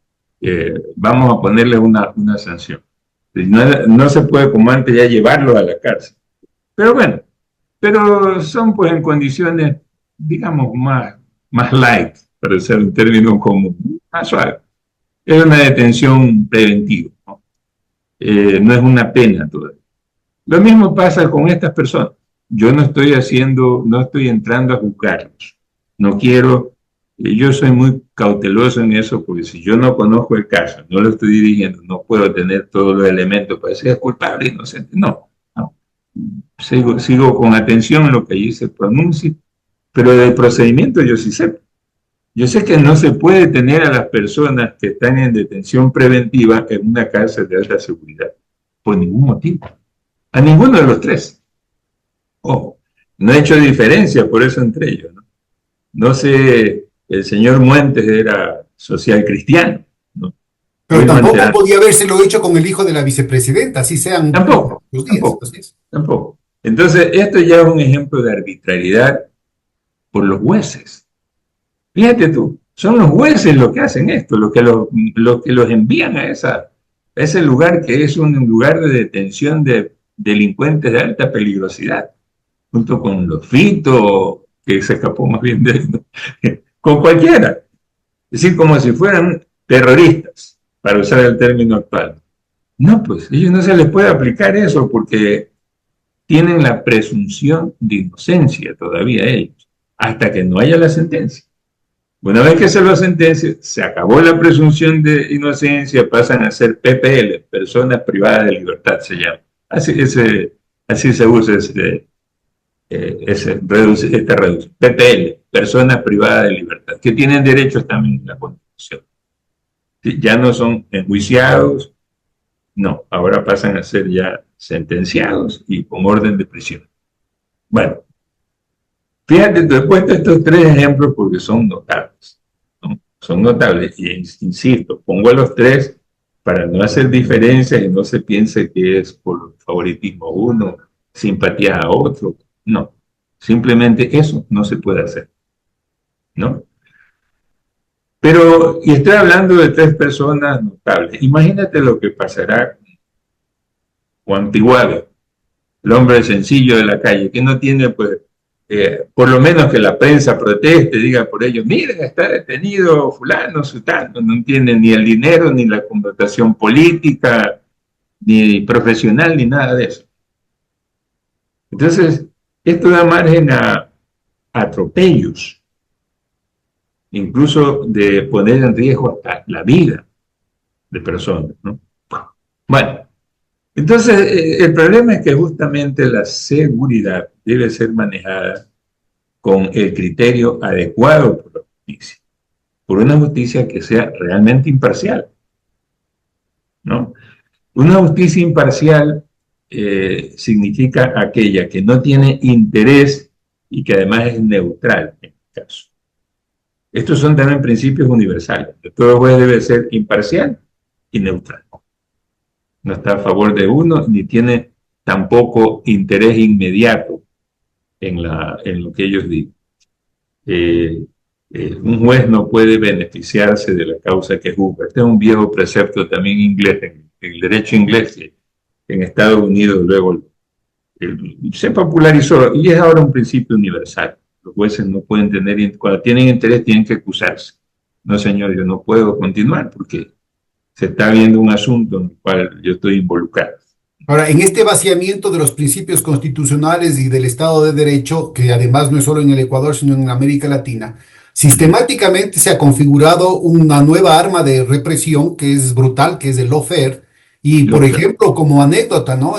vamos a ponerles una sanción. No se puede como antes ya llevarlos a la cárcel. Pero bueno, pero son pues en condiciones, digamos, más light, para usar un término común, más suave. Es una detención preventiva, ¿no? No es una pena todavía. Lo mismo pasa con estas personas. Yo no estoy entrando a juzgarlos. No quiero, yo soy muy cauteloso en eso, porque si yo no conozco el caso, no lo estoy dirigiendo, no puedo tener todos los elementos para decir es culpable, inocente. No. Sigo con atención en lo que allí se pronuncie, pero del procedimiento yo sí sé. Yo sé que no se puede tener a las personas que están en detención preventiva en una cárcel de alta seguridad, por ningún motivo. A ninguno de los tres. Ojo, no he hecho diferencia por eso entre ellos, ¿no? No sé, el señor Muentes era social cristiano, ¿no? Pero tampoco podía habérselo hecho con el hijo de la vicepresidenta, así sean tampoco, los días. Tampoco. Entonces, esto ya es un ejemplo de arbitrariedad por los jueces. Fíjate tú, son los jueces los que hacen esto, los que los envían a ese lugar que es un lugar de detención de delincuentes de alta peligrosidad, junto con los Fito, que se escapó más bien de él, ¿no? Con cualquiera. Es decir, como si fueran terroristas, para usar el término actual. No, pues a ellos no se les puede aplicar eso porque tienen la presunción de inocencia todavía ellos, hasta que no haya la sentencia. Una vez que se lo sentencia, se acabó la presunción de inocencia, pasan a ser PPL, personas privadas de libertad se llama. Así se usa esta reducción. PPL, personas privadas de libertad, que tienen derechos también en la Constitución. Ya no son enjuiciados, no, ahora pasan a ser ya sentenciados y con orden de prisión. Bueno, fíjate, te he puesto estos tres ejemplos porque son notables, ¿no? Son notables, y insisto, pongo a los tres para no hacer diferencias y no se piense que es por favoritismo a uno, simpatía a otro, no. Simplemente eso no se puede hacer, ¿no? Pero, y estoy hablando de tres personas notables. Imagínate lo que pasará con Antiguado, el hombre sencillo de la calle, que no tiene, pues, por lo menos que la prensa proteste, diga por ello, miren, está detenido fulano, sutano, no tiene ni el dinero, ni la connotación política, ni profesional, ni nada de eso. Entonces, esto da margen a atropellos, incluso de poner en riesgo hasta la vida de personas, ¿no? Bueno, entonces el problema es que justamente la seguridad debe ser manejada con el criterio adecuado por la justicia, por una justicia que sea realmente imparcial, ¿no? Una justicia imparcial significa aquella que no tiene interés y que además es neutral en el caso. Estos son también principios universales. Todo juez debe ser imparcial y neutral. No está a favor de uno ni tiene tampoco interés inmediato en lo que ellos digan. Un juez no puede beneficiarse de la causa que juzga. Este es un viejo precepto también inglés, en el derecho inglés, que en Estados Unidos luego se popularizó y es ahora un principio universal. Los jueces no pueden tener, cuando tienen interés tienen que excusarse. No, señor, yo no puedo continuar porque se está viendo un asunto en el cual yo estoy involucrado. Ahora, en este vaciamiento de los principios constitucionales y del Estado de Derecho, que además no es solo en el Ecuador, sino en América Latina, sistemáticamente se ha configurado una nueva arma de represión que es brutal, que es el lawfare. Y, por ejemplo, como anécdota, ¿no?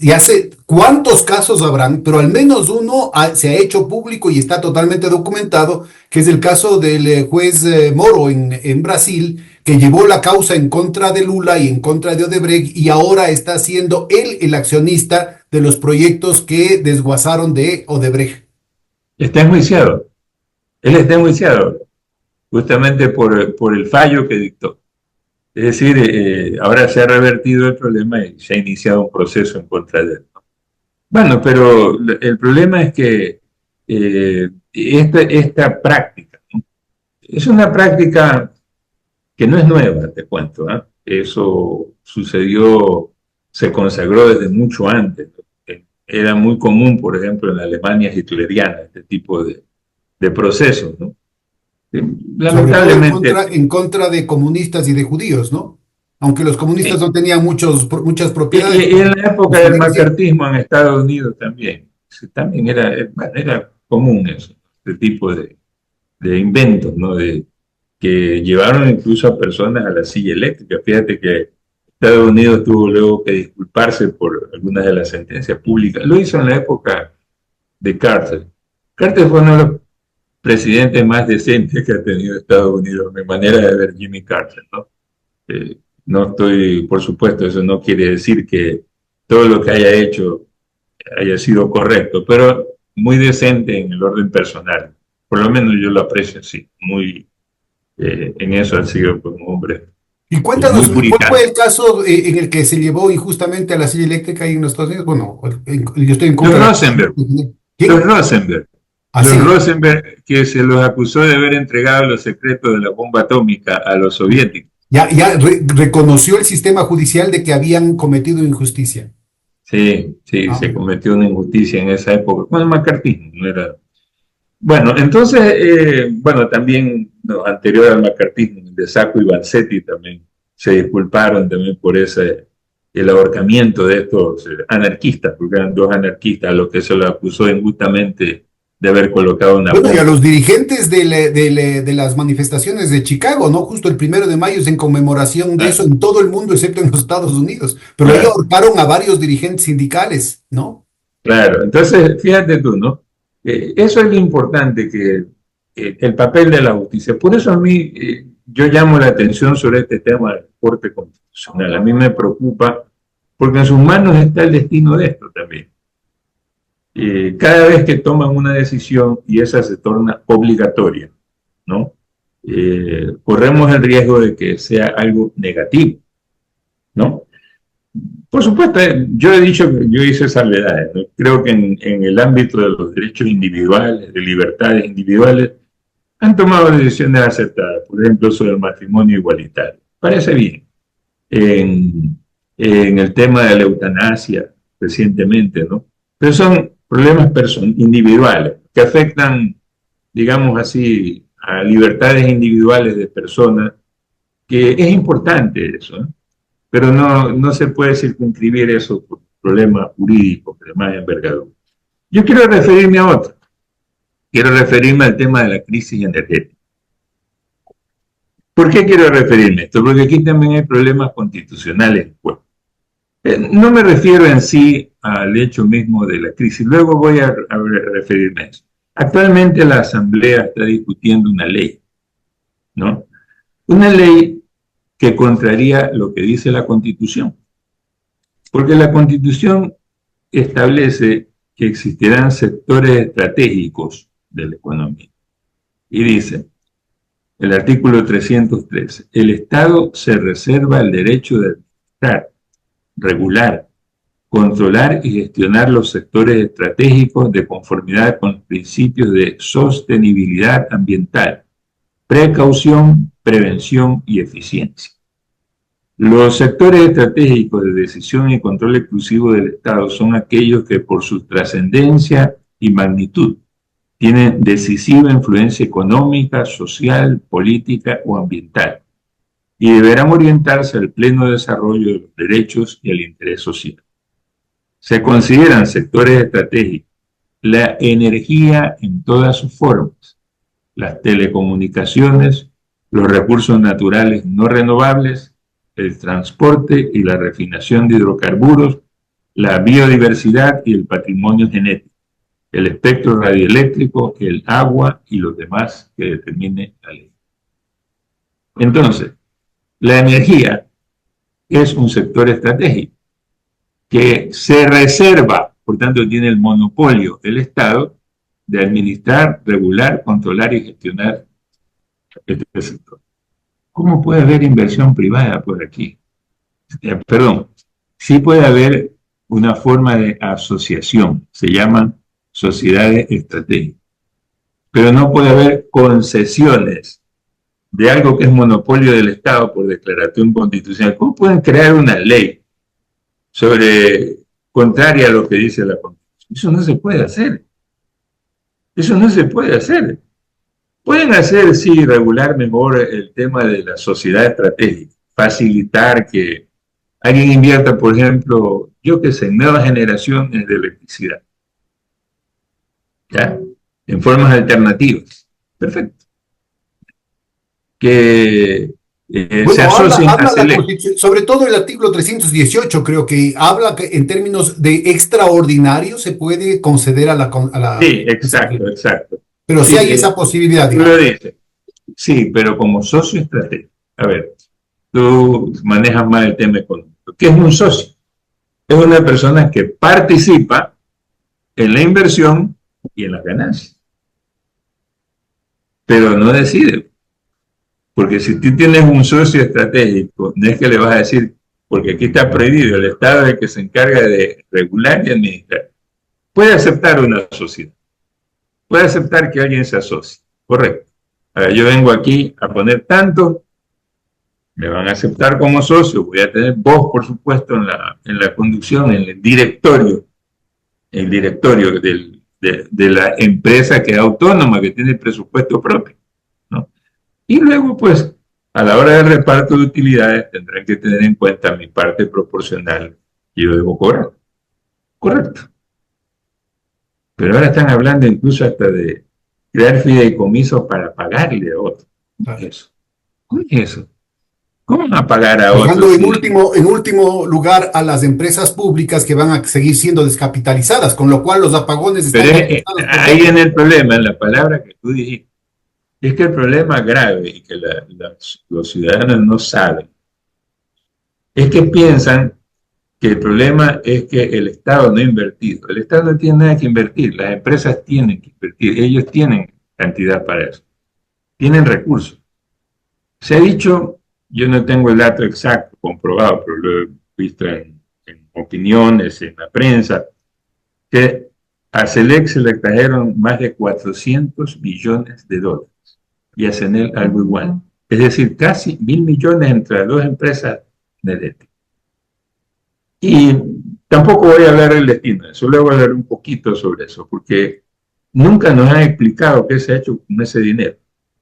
Ya sé cuántos casos habrán, pero al menos uno se ha hecho público y está totalmente documentado, que es el caso del juez Moro en Brasil, que llevó la causa en contra de Lula y en contra de Odebrecht, y ahora está siendo él el accionista de los proyectos que desguazaron de Odebrecht. Está enjuiciado. Él está enjuiciado justamente por el fallo que dictó. Es decir, ahora se ha revertido el problema y se ha iniciado un proceso en contra de él. Bueno, pero el problema es que esta práctica, ¿no? Es una práctica que no es nueva, te cuento, ¿eh? Eso sucedió, se consagró desde mucho antes, ¿no? Era muy común, por ejemplo, en la Alemania hitleriana, este tipo de procesos, ¿no? Lamentablemente. En contra de comunistas y de judíos, ¿no? Aunque los comunistas no tenían muchas propiedades. Y en la época del macartismo en Estados Unidos también era común eso, este tipo de inventos, ¿no? Que llevaron incluso a personas a la silla eléctrica. Fíjate que Estados Unidos tuvo luego que disculparse por algunas de las sentencias públicas. Lo hizo en la época de Carter. Carter fue uno de los presidente más decente que ha tenido Estados Unidos, mi manera de ver Jimmy Carter, ¿no? No estoy, por supuesto, eso no quiere decir que todo lo que haya hecho haya sido correcto, pero muy decente en el orden personal. Por lo menos yo lo aprecio así, muy en eso ha sido como un hombre. Y cuéntanos, ¿cuál fue el caso en el que se llevó injustamente a la silla eléctrica ahí en los Estados Unidos? Bueno, yo estoy en contra. Los Rosenberg. Los Rosenberg. Los Rosenberg, que se los acusó de haber entregado los secretos de la bomba atómica a los soviéticos. Ya reconoció el sistema judicial de que habían cometido injusticia. Sí, se cometió una injusticia en esa época. Bueno, macartismo no era. Bueno, entonces, también anterior al macartismo, de Sacco y Vanzetti también se disculparon también por el ahorcamiento de estos anarquistas, porque eran dos anarquistas a los que se los acusó injustamente de haber colocado una Bueno, y a bomba. los dirigentes de las manifestaciones de Chicago, ¿no? Justo el 1 de mayo es en conmemoración de eso Claro, en todo el mundo, excepto en los Estados Unidos. Pero ahí claro, ahorcaron a varios dirigentes sindicales, ¿no? claro. Entonces, fíjate tú, ¿no? Eso es lo importante, que el papel de la justicia. Por eso a mí, yo llamo la atención sobre este tema de la Corte Constitucional. A mí me preocupa porque en sus manos está el destino de esto también. Cada vez que toman una decisión y esa se torna obligatoria, ¿no? Corremos el riesgo de que sea algo negativo, ¿no? Por supuesto, yo he dicho que yo hice salvedades, ¿no? Creo que en el ámbito de los derechos individuales, de libertades individuales, han tomado decisiones acertadas, por ejemplo, sobre el matrimonio igualitario. Parece bien. En el tema de la eutanasia, recientemente, ¿no? Pero son problemas individuales que afectan, digamos así, a libertades individuales de personas, que es importante eso, ¿no? Pero no se puede circunscribir eso por problemas jurídicos de más envergadura. Yo quiero referirme a otro. Quiero referirme al tema de la crisis energética. ¿Por qué quiero referirme a esto? Porque aquí también hay problemas constitucionales. Pues. No me refiero en sí al hecho mismo de la crisis, luego voy a referirme a eso. Actualmente la Asamblea está discutiendo una ley, ¿no? Una ley que contraría lo que dice la Constitución, porque la Constitución establece que existirán sectores estratégicos de la economía. Y dice, el artículo 313, el Estado se reserva el derecho de administrar, regular, controlar y gestionar los sectores estratégicos de conformidad con los principios de sostenibilidad ambiental, precaución, prevención y eficiencia. Los sectores estratégicos de decisión y control exclusivo del Estado son aquellos que por su trascendencia y magnitud tienen decisiva influencia económica, social, política o ambiental y deberán orientarse al pleno desarrollo de los derechos y al interés social. Se consideran sectores estratégicos la energía en todas sus formas, las telecomunicaciones, los recursos naturales no renovables, el transporte y la refinación de hidrocarburos, la biodiversidad y el patrimonio genético, el espectro radioeléctrico, el agua y los demás que determine la ley. Entonces, la energía es un sector estratégico que se reserva, por tanto tiene el monopolio del Estado de administrar, regular, controlar y gestionar este sector. ¿Cómo puede haber inversión privada por aquí? Perdón, sí puede haber una forma de asociación, se llaman sociedades estratégicas, pero no puede haber concesiones de algo que es monopolio del Estado por declaración constitucional. ¿Cómo pueden crear una ley sobre contraria a lo que dice la Constitución? Eso no se puede hacer. Eso no se puede hacer. Pueden hacer, sí, regular mejor el tema de la sociedad estratégica, facilitar que alguien invierta, por ejemplo, yo qué sé, en nuevas generaciones de electricidad, ¿ya? En formas alternativas. Perfecto. Que se Bueno, asocien a habla la CELEC. Constitución, sobre todo el artículo 318, creo que habla que en términos de extraordinario se puede conceder Sí, exacto, exacto. pero sí Sí, hay esa posibilidad, tú lo digamos. dices. Sí, pero como socio estratégico. A ver, tú manejas más el tema económico. ¿Qué es un socio? Es una persona que participa en la inversión y en las ganancias, pero no decide. Porque si tú tienes un socio estratégico, no es que le vas a decir, porque aquí está prohibido, el Estado es el que se encarga de regular y administrar. Puede aceptar una sociedad, puede aceptar que alguien se asocie, correcto. Ahora, yo vengo aquí a poner tanto, me van a aceptar como socio, voy a tener voz, por supuesto, en la conducción, en el directorio de la empresa que es autónoma, que tiene el presupuesto propio, ¿no? Y luego, pues, a la hora del reparto de utilidades tendrán que tener en cuenta mi parte proporcional que yo debo cobrar. Correcto. Pero ahora están hablando incluso hasta de crear fideicomisos para pagarle a otros. ¿Cómo es eso? ¿Cómo es eso? ¿Cómo van a pagar a Dejando otros si... en último lugar a las empresas públicas que van a seguir siendo descapitalizadas, con lo cual los apagones Pero están garantizados por ahí ley. viene el problema, en la palabra que tú dijiste. Es que el problema grave y que los ciudadanos no saben es que piensan que el problema es que el Estado no ha invertido. El Estado no tiene nada que invertir, las empresas tienen que invertir, ellos tienen cantidad para eso, tienen recursos. Se ha dicho, yo no tengo el dato exacto, comprobado, pero lo he visto en opiniones, en la prensa, que a Selec se le trajeron más de 400 millones de dólares y a CENEL algo igual. Es decir, casi 1.000 millones entre las dos empresas de EDETE. Y tampoco voy a hablar del destino, solo voy a hablar un poquito sobre eso, porque nunca nos han explicado qué se ha hecho con ese dinero.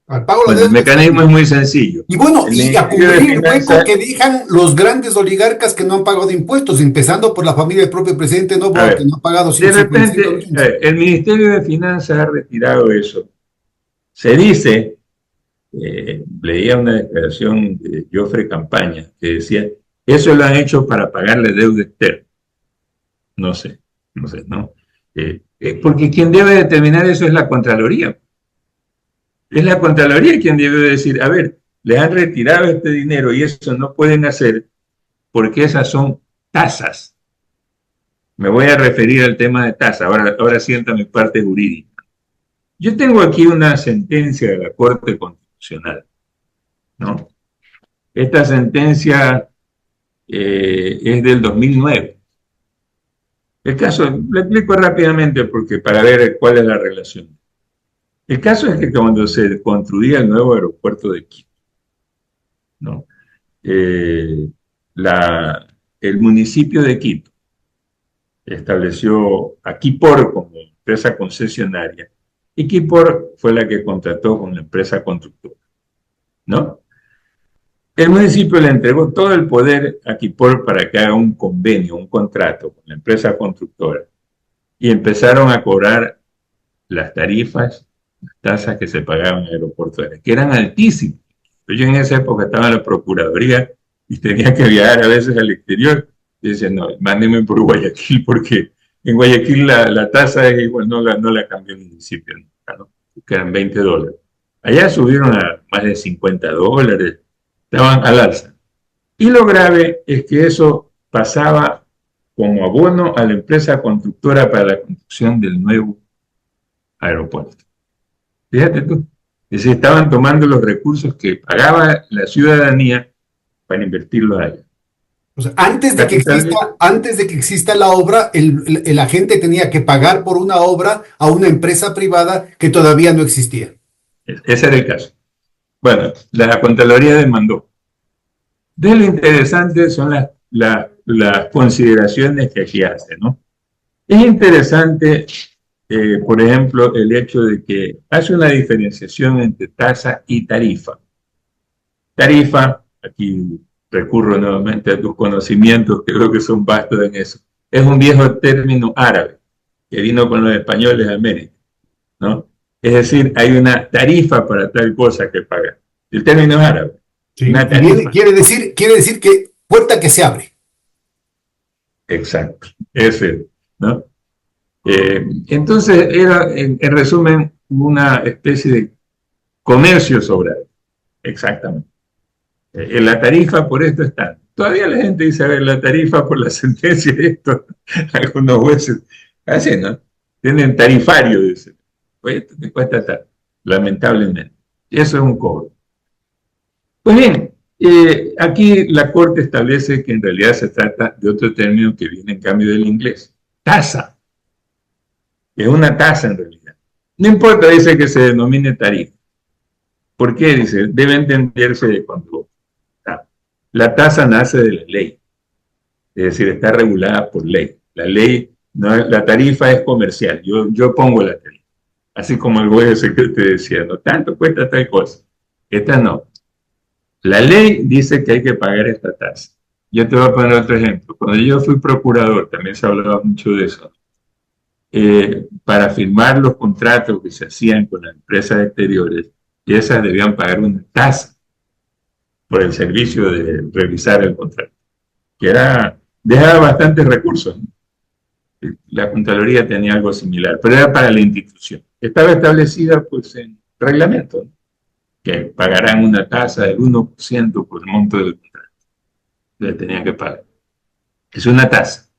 Al pago la Bueno, el deuda está mecanismo bien. es muy sencillo. Y bueno, El y a Ministerio de cubrir el hueco Finanzas, que dejan los grandes oligarcas que no han pagado impuestos, empezando por la familia del propio presidente a Noboa, que ver, no ha pagado de 155 repente, millones. el Ministerio de Finanzas ha retirado eso. Se dice, leía una declaración de Joffre Campaña que decía, eso lo han hecho para pagarle deuda externa. No sé, no sé, ¿no? Porque quien debe determinar eso es la Contraloría. Es la Contraloría quien debe decir, a ver, le han retirado este dinero y eso no pueden hacer porque esas son tasas. Me voy a referir al tema de tasa. Ahora sienta mi parte jurídica. Yo tengo aquí una sentencia de la Corte Constitucional, ¿no? Esta sentencia es del 2009. El caso, lo explico rápidamente porque para ver cuál es la relación. El caso es que cuando se construía el nuevo aeropuerto de Quito, ¿no? Eh, la, el municipio de Quito estableció a Quipor como empresa concesionaria y Quipor fue la que contrató con la empresa constructora, ¿no? El municipio le entregó todo el poder a Quipor para que haga un convenio, un contrato con la empresa constructora y empezaron a cobrar las tarifas, las tasas que se pagaban en el aeropuerto, que eran altísimas. Yo en esa época estaba en la Procuraduría y tenía que viajar a veces al exterior y decía, no, mándenme por Guayaquil porque en Guayaquil la tasa es igual, no la cambió el municipio, ¿no? Que eran $20. Allá subieron a más de $50, estaban al alza. Y lo grave es que eso pasaba como abono a la empresa constructora para la construcción del nuevo aeropuerto. Fíjate tú, que se estaban tomando los recursos que pagaba la ciudadanía para invertirlos allá. O sea, Capital, antes de que exista la obra, el agente tenía que pagar por una obra a una empresa privada que todavía no existía. ese era el caso. Bueno, la Contraloría demandó. De lo interesante son las consideraciones que aquí hace, ¿no? Es interesante, por ejemplo, el hecho de que hace una diferenciación entre tasa y tarifa. Tarifa, aquí recurro nuevamente a tus conocimientos, que creo que son vastos en eso, es un viejo término árabe que vino con los españoles a América, ¿no? Es decir, hay una tarifa para tal cosa que pagar. El término es árabe, Sí. una tarifa. Quiere decir que puerta que se abre. Exacto, ese, ¿no? Entonces era, en resumen, una especie de comercio sobrado. Exactamente. La tarifa por esto está. Todavía la gente dice, a ver, la tarifa por la sentencia de esto, algunos jueces, así, ¿no? Tienen tarifario, dice. Oye, esto te cuesta tanto, lamentablemente. Y eso es un cobro. Pues bien, aquí la Corte establece que en realidad se trata de otro término que viene en cambio del inglés. Tasa. Es una tasa en realidad. No importa, dice que se denomine tarifa. ¿Por qué? Dice, debe entenderse de cuando la tasa nace de la ley, es decir, está regulada por ley. La ley, no, la tarifa es comercial, yo pongo la tarifa. Así como el juez que te decía, no tanto cuesta tal cosa. Esta no. La ley dice que hay que pagar esta tasa. Yo te voy a poner otro ejemplo. Cuando yo fui procurador, también se hablaba mucho de eso. para firmar los contratos que se hacían con las empresas exteriores, y esas debían pagar una tasa por el servicio de revisar el contrato, que dejaba bastantes recursos, ¿no? La Contraloría tenía algo similar, pero era para la institución. Estaba establecida pues en reglamento, ¿no? Que pagarán una tasa del 1% por el monto del contrato. Le tenían que pagar. Es una tasa.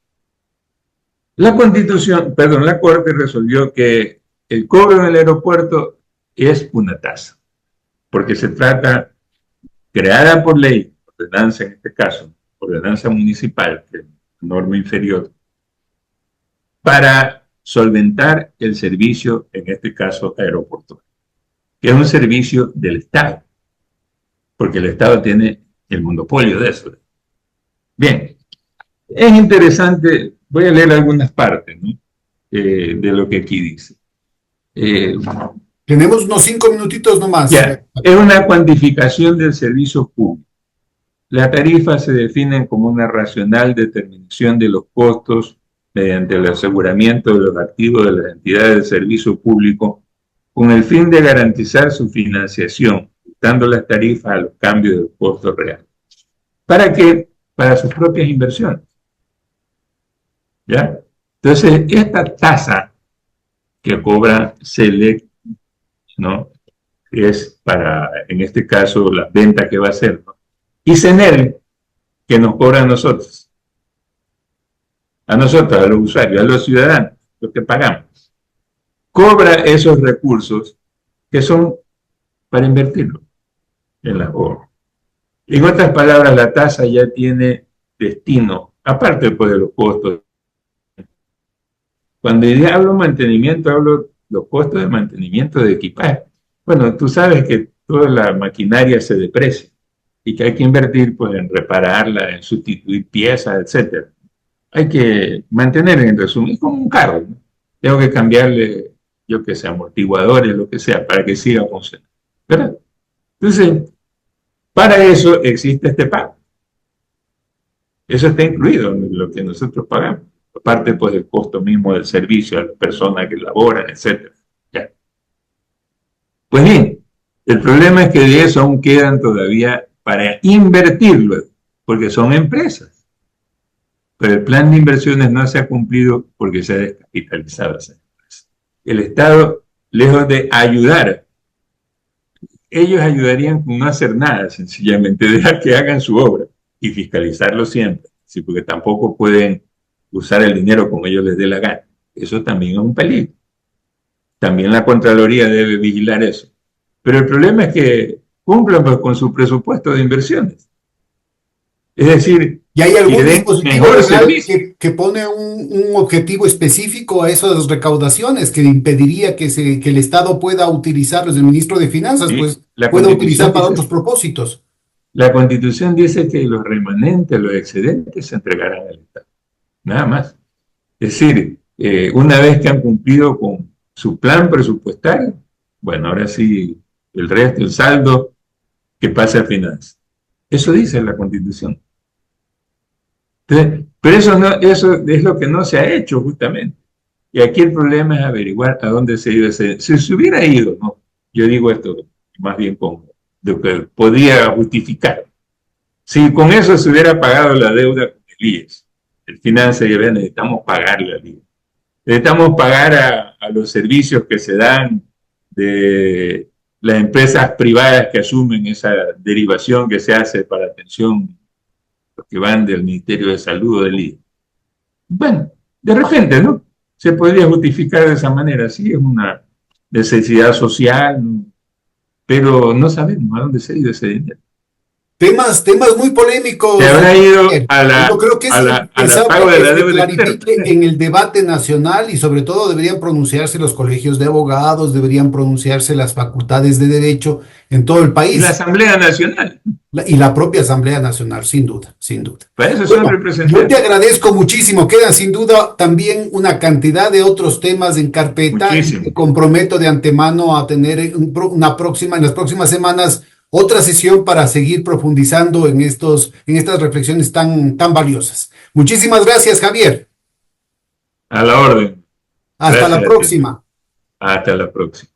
La Corte resolvió que el cobro en el aeropuerto es una tasa, porque se trata, creada por ley, ordenanza en este caso, ordenanza municipal, que es norma inferior, para solventar el servicio, en este caso aeroportuario, que es un servicio del Estado, porque el Estado tiene el monopolio de eso. Bien, es interesante, voy a leer algunas partes, ¿no? De lo que aquí dice. Tenemos unos 5 minutitos nomás. Ya, es una cuantificación del servicio público. Las tarifas se definen como una racional determinación de los costos mediante el aseguramiento de los activos de las entidades de servicio público con el fin de garantizar su financiación, ajustando las tarifas a los cambios de los costos reales. ¿Para qué? Para sus propias inversiones. ¿Ya? Entonces, esta tasa que cobra SELEC, ¿no? Es para, en este caso, la venta que va a hacer, ¿no? Y CENEL, que nos cobra a nosotros, a los usuarios, a los ciudadanos, los que pagamos. Cobra esos recursos que son para invertirlo en la obra. En otras palabras, la tasa ya tiene destino, aparte pues, de los costos. Cuando hablo de mantenimiento, hablo de los costos de mantenimiento de equipaje. Bueno, tú sabes que toda la maquinaria se deprecia y que hay que invertir pues, en repararla, en sustituir piezas, etc. Hay que mantener, en resumen, es como un carro, ¿no? Tengo que cambiarle, yo que sé, amortiguadores, lo que sea, para que siga funcionando, ¿verdad? Entonces, para eso existe este pago. Eso está incluido en lo que nosotros pagamos, aparte pues, del costo mismo del servicio a las personas que laboran, etc. Ya. Pues bien, el problema es que de eso aún quedan todavía para invertirlo, porque son empresas. Pero el plan de inversiones no se ha cumplido porque se ha descapitalizado esa empresa. El Estado, lejos de ayudar, ellos ayudarían con no hacer nada, sencillamente dejar que hagan su obra y fiscalizarlo siempre, ¿sí? Porque tampoco pueden usar el dinero como ellos les dé la gana. Eso también es un peligro. También la Contraloría debe vigilar eso. Pero el problema es que cumplan pues, con su presupuesto de inversiones. Es decir, ¿y hay algún dispositivo legal que pone un objetivo específico a esas recaudaciones que impediría que el Estado pueda utilizarlos? El ministro de Finanzas, sí, pues, pueda utilizar para otros propósitos. La Constitución dice que los remanentes, los excedentes se entregarán al Estado. Nada más. Es decir, una vez que han cumplido con su plan presupuestario, bueno, ahora sí, el resto, el saldo, que pase a finanzas. Eso dice la Constitución. Entonces, pero eso es lo que no se ha hecho justamente. Y aquí el problema es averiguar a dónde se ha ido ese. Si se hubiera ido, ¿no? Yo digo esto más bien como lo que podía justificar. Si con eso se hubiera pagado la deuda con el IES, el Finanzas y necesitamos pagarle al IES. Necesitamos pagar a los servicios que se dan de las empresas privadas que asumen esa derivación que se hace para atención, los que van del Ministerio de Salud o del IES. Bueno, de repente, ¿no? Se podría justificar de esa manera, sí, es una necesidad social, ¿no? Pero no sabemos a dónde se ha ido ese dinero. Temas muy polémicos. Se habrá ido Yo creo que es pago de la deuda en el debate nacional y sobre todo deberían pronunciarse los colegios de abogados, deberían pronunciarse las facultades de derecho en todo el país. Y la Asamblea Nacional. Y la propia Asamblea Nacional, sin duda, sin duda. Para eso son representantes. Yo te agradezco muchísimo. Quedan sin duda también una cantidad de otros temas en carpeta. Muchísimo. Me comprometo de antemano a tener en las próximas semanas otra sesión para seguir profundizando en estas reflexiones tan valiosas. Muchísimas gracias, Javier. A la orden. Hasta la Gracias a ti. próxima. Hasta la próxima.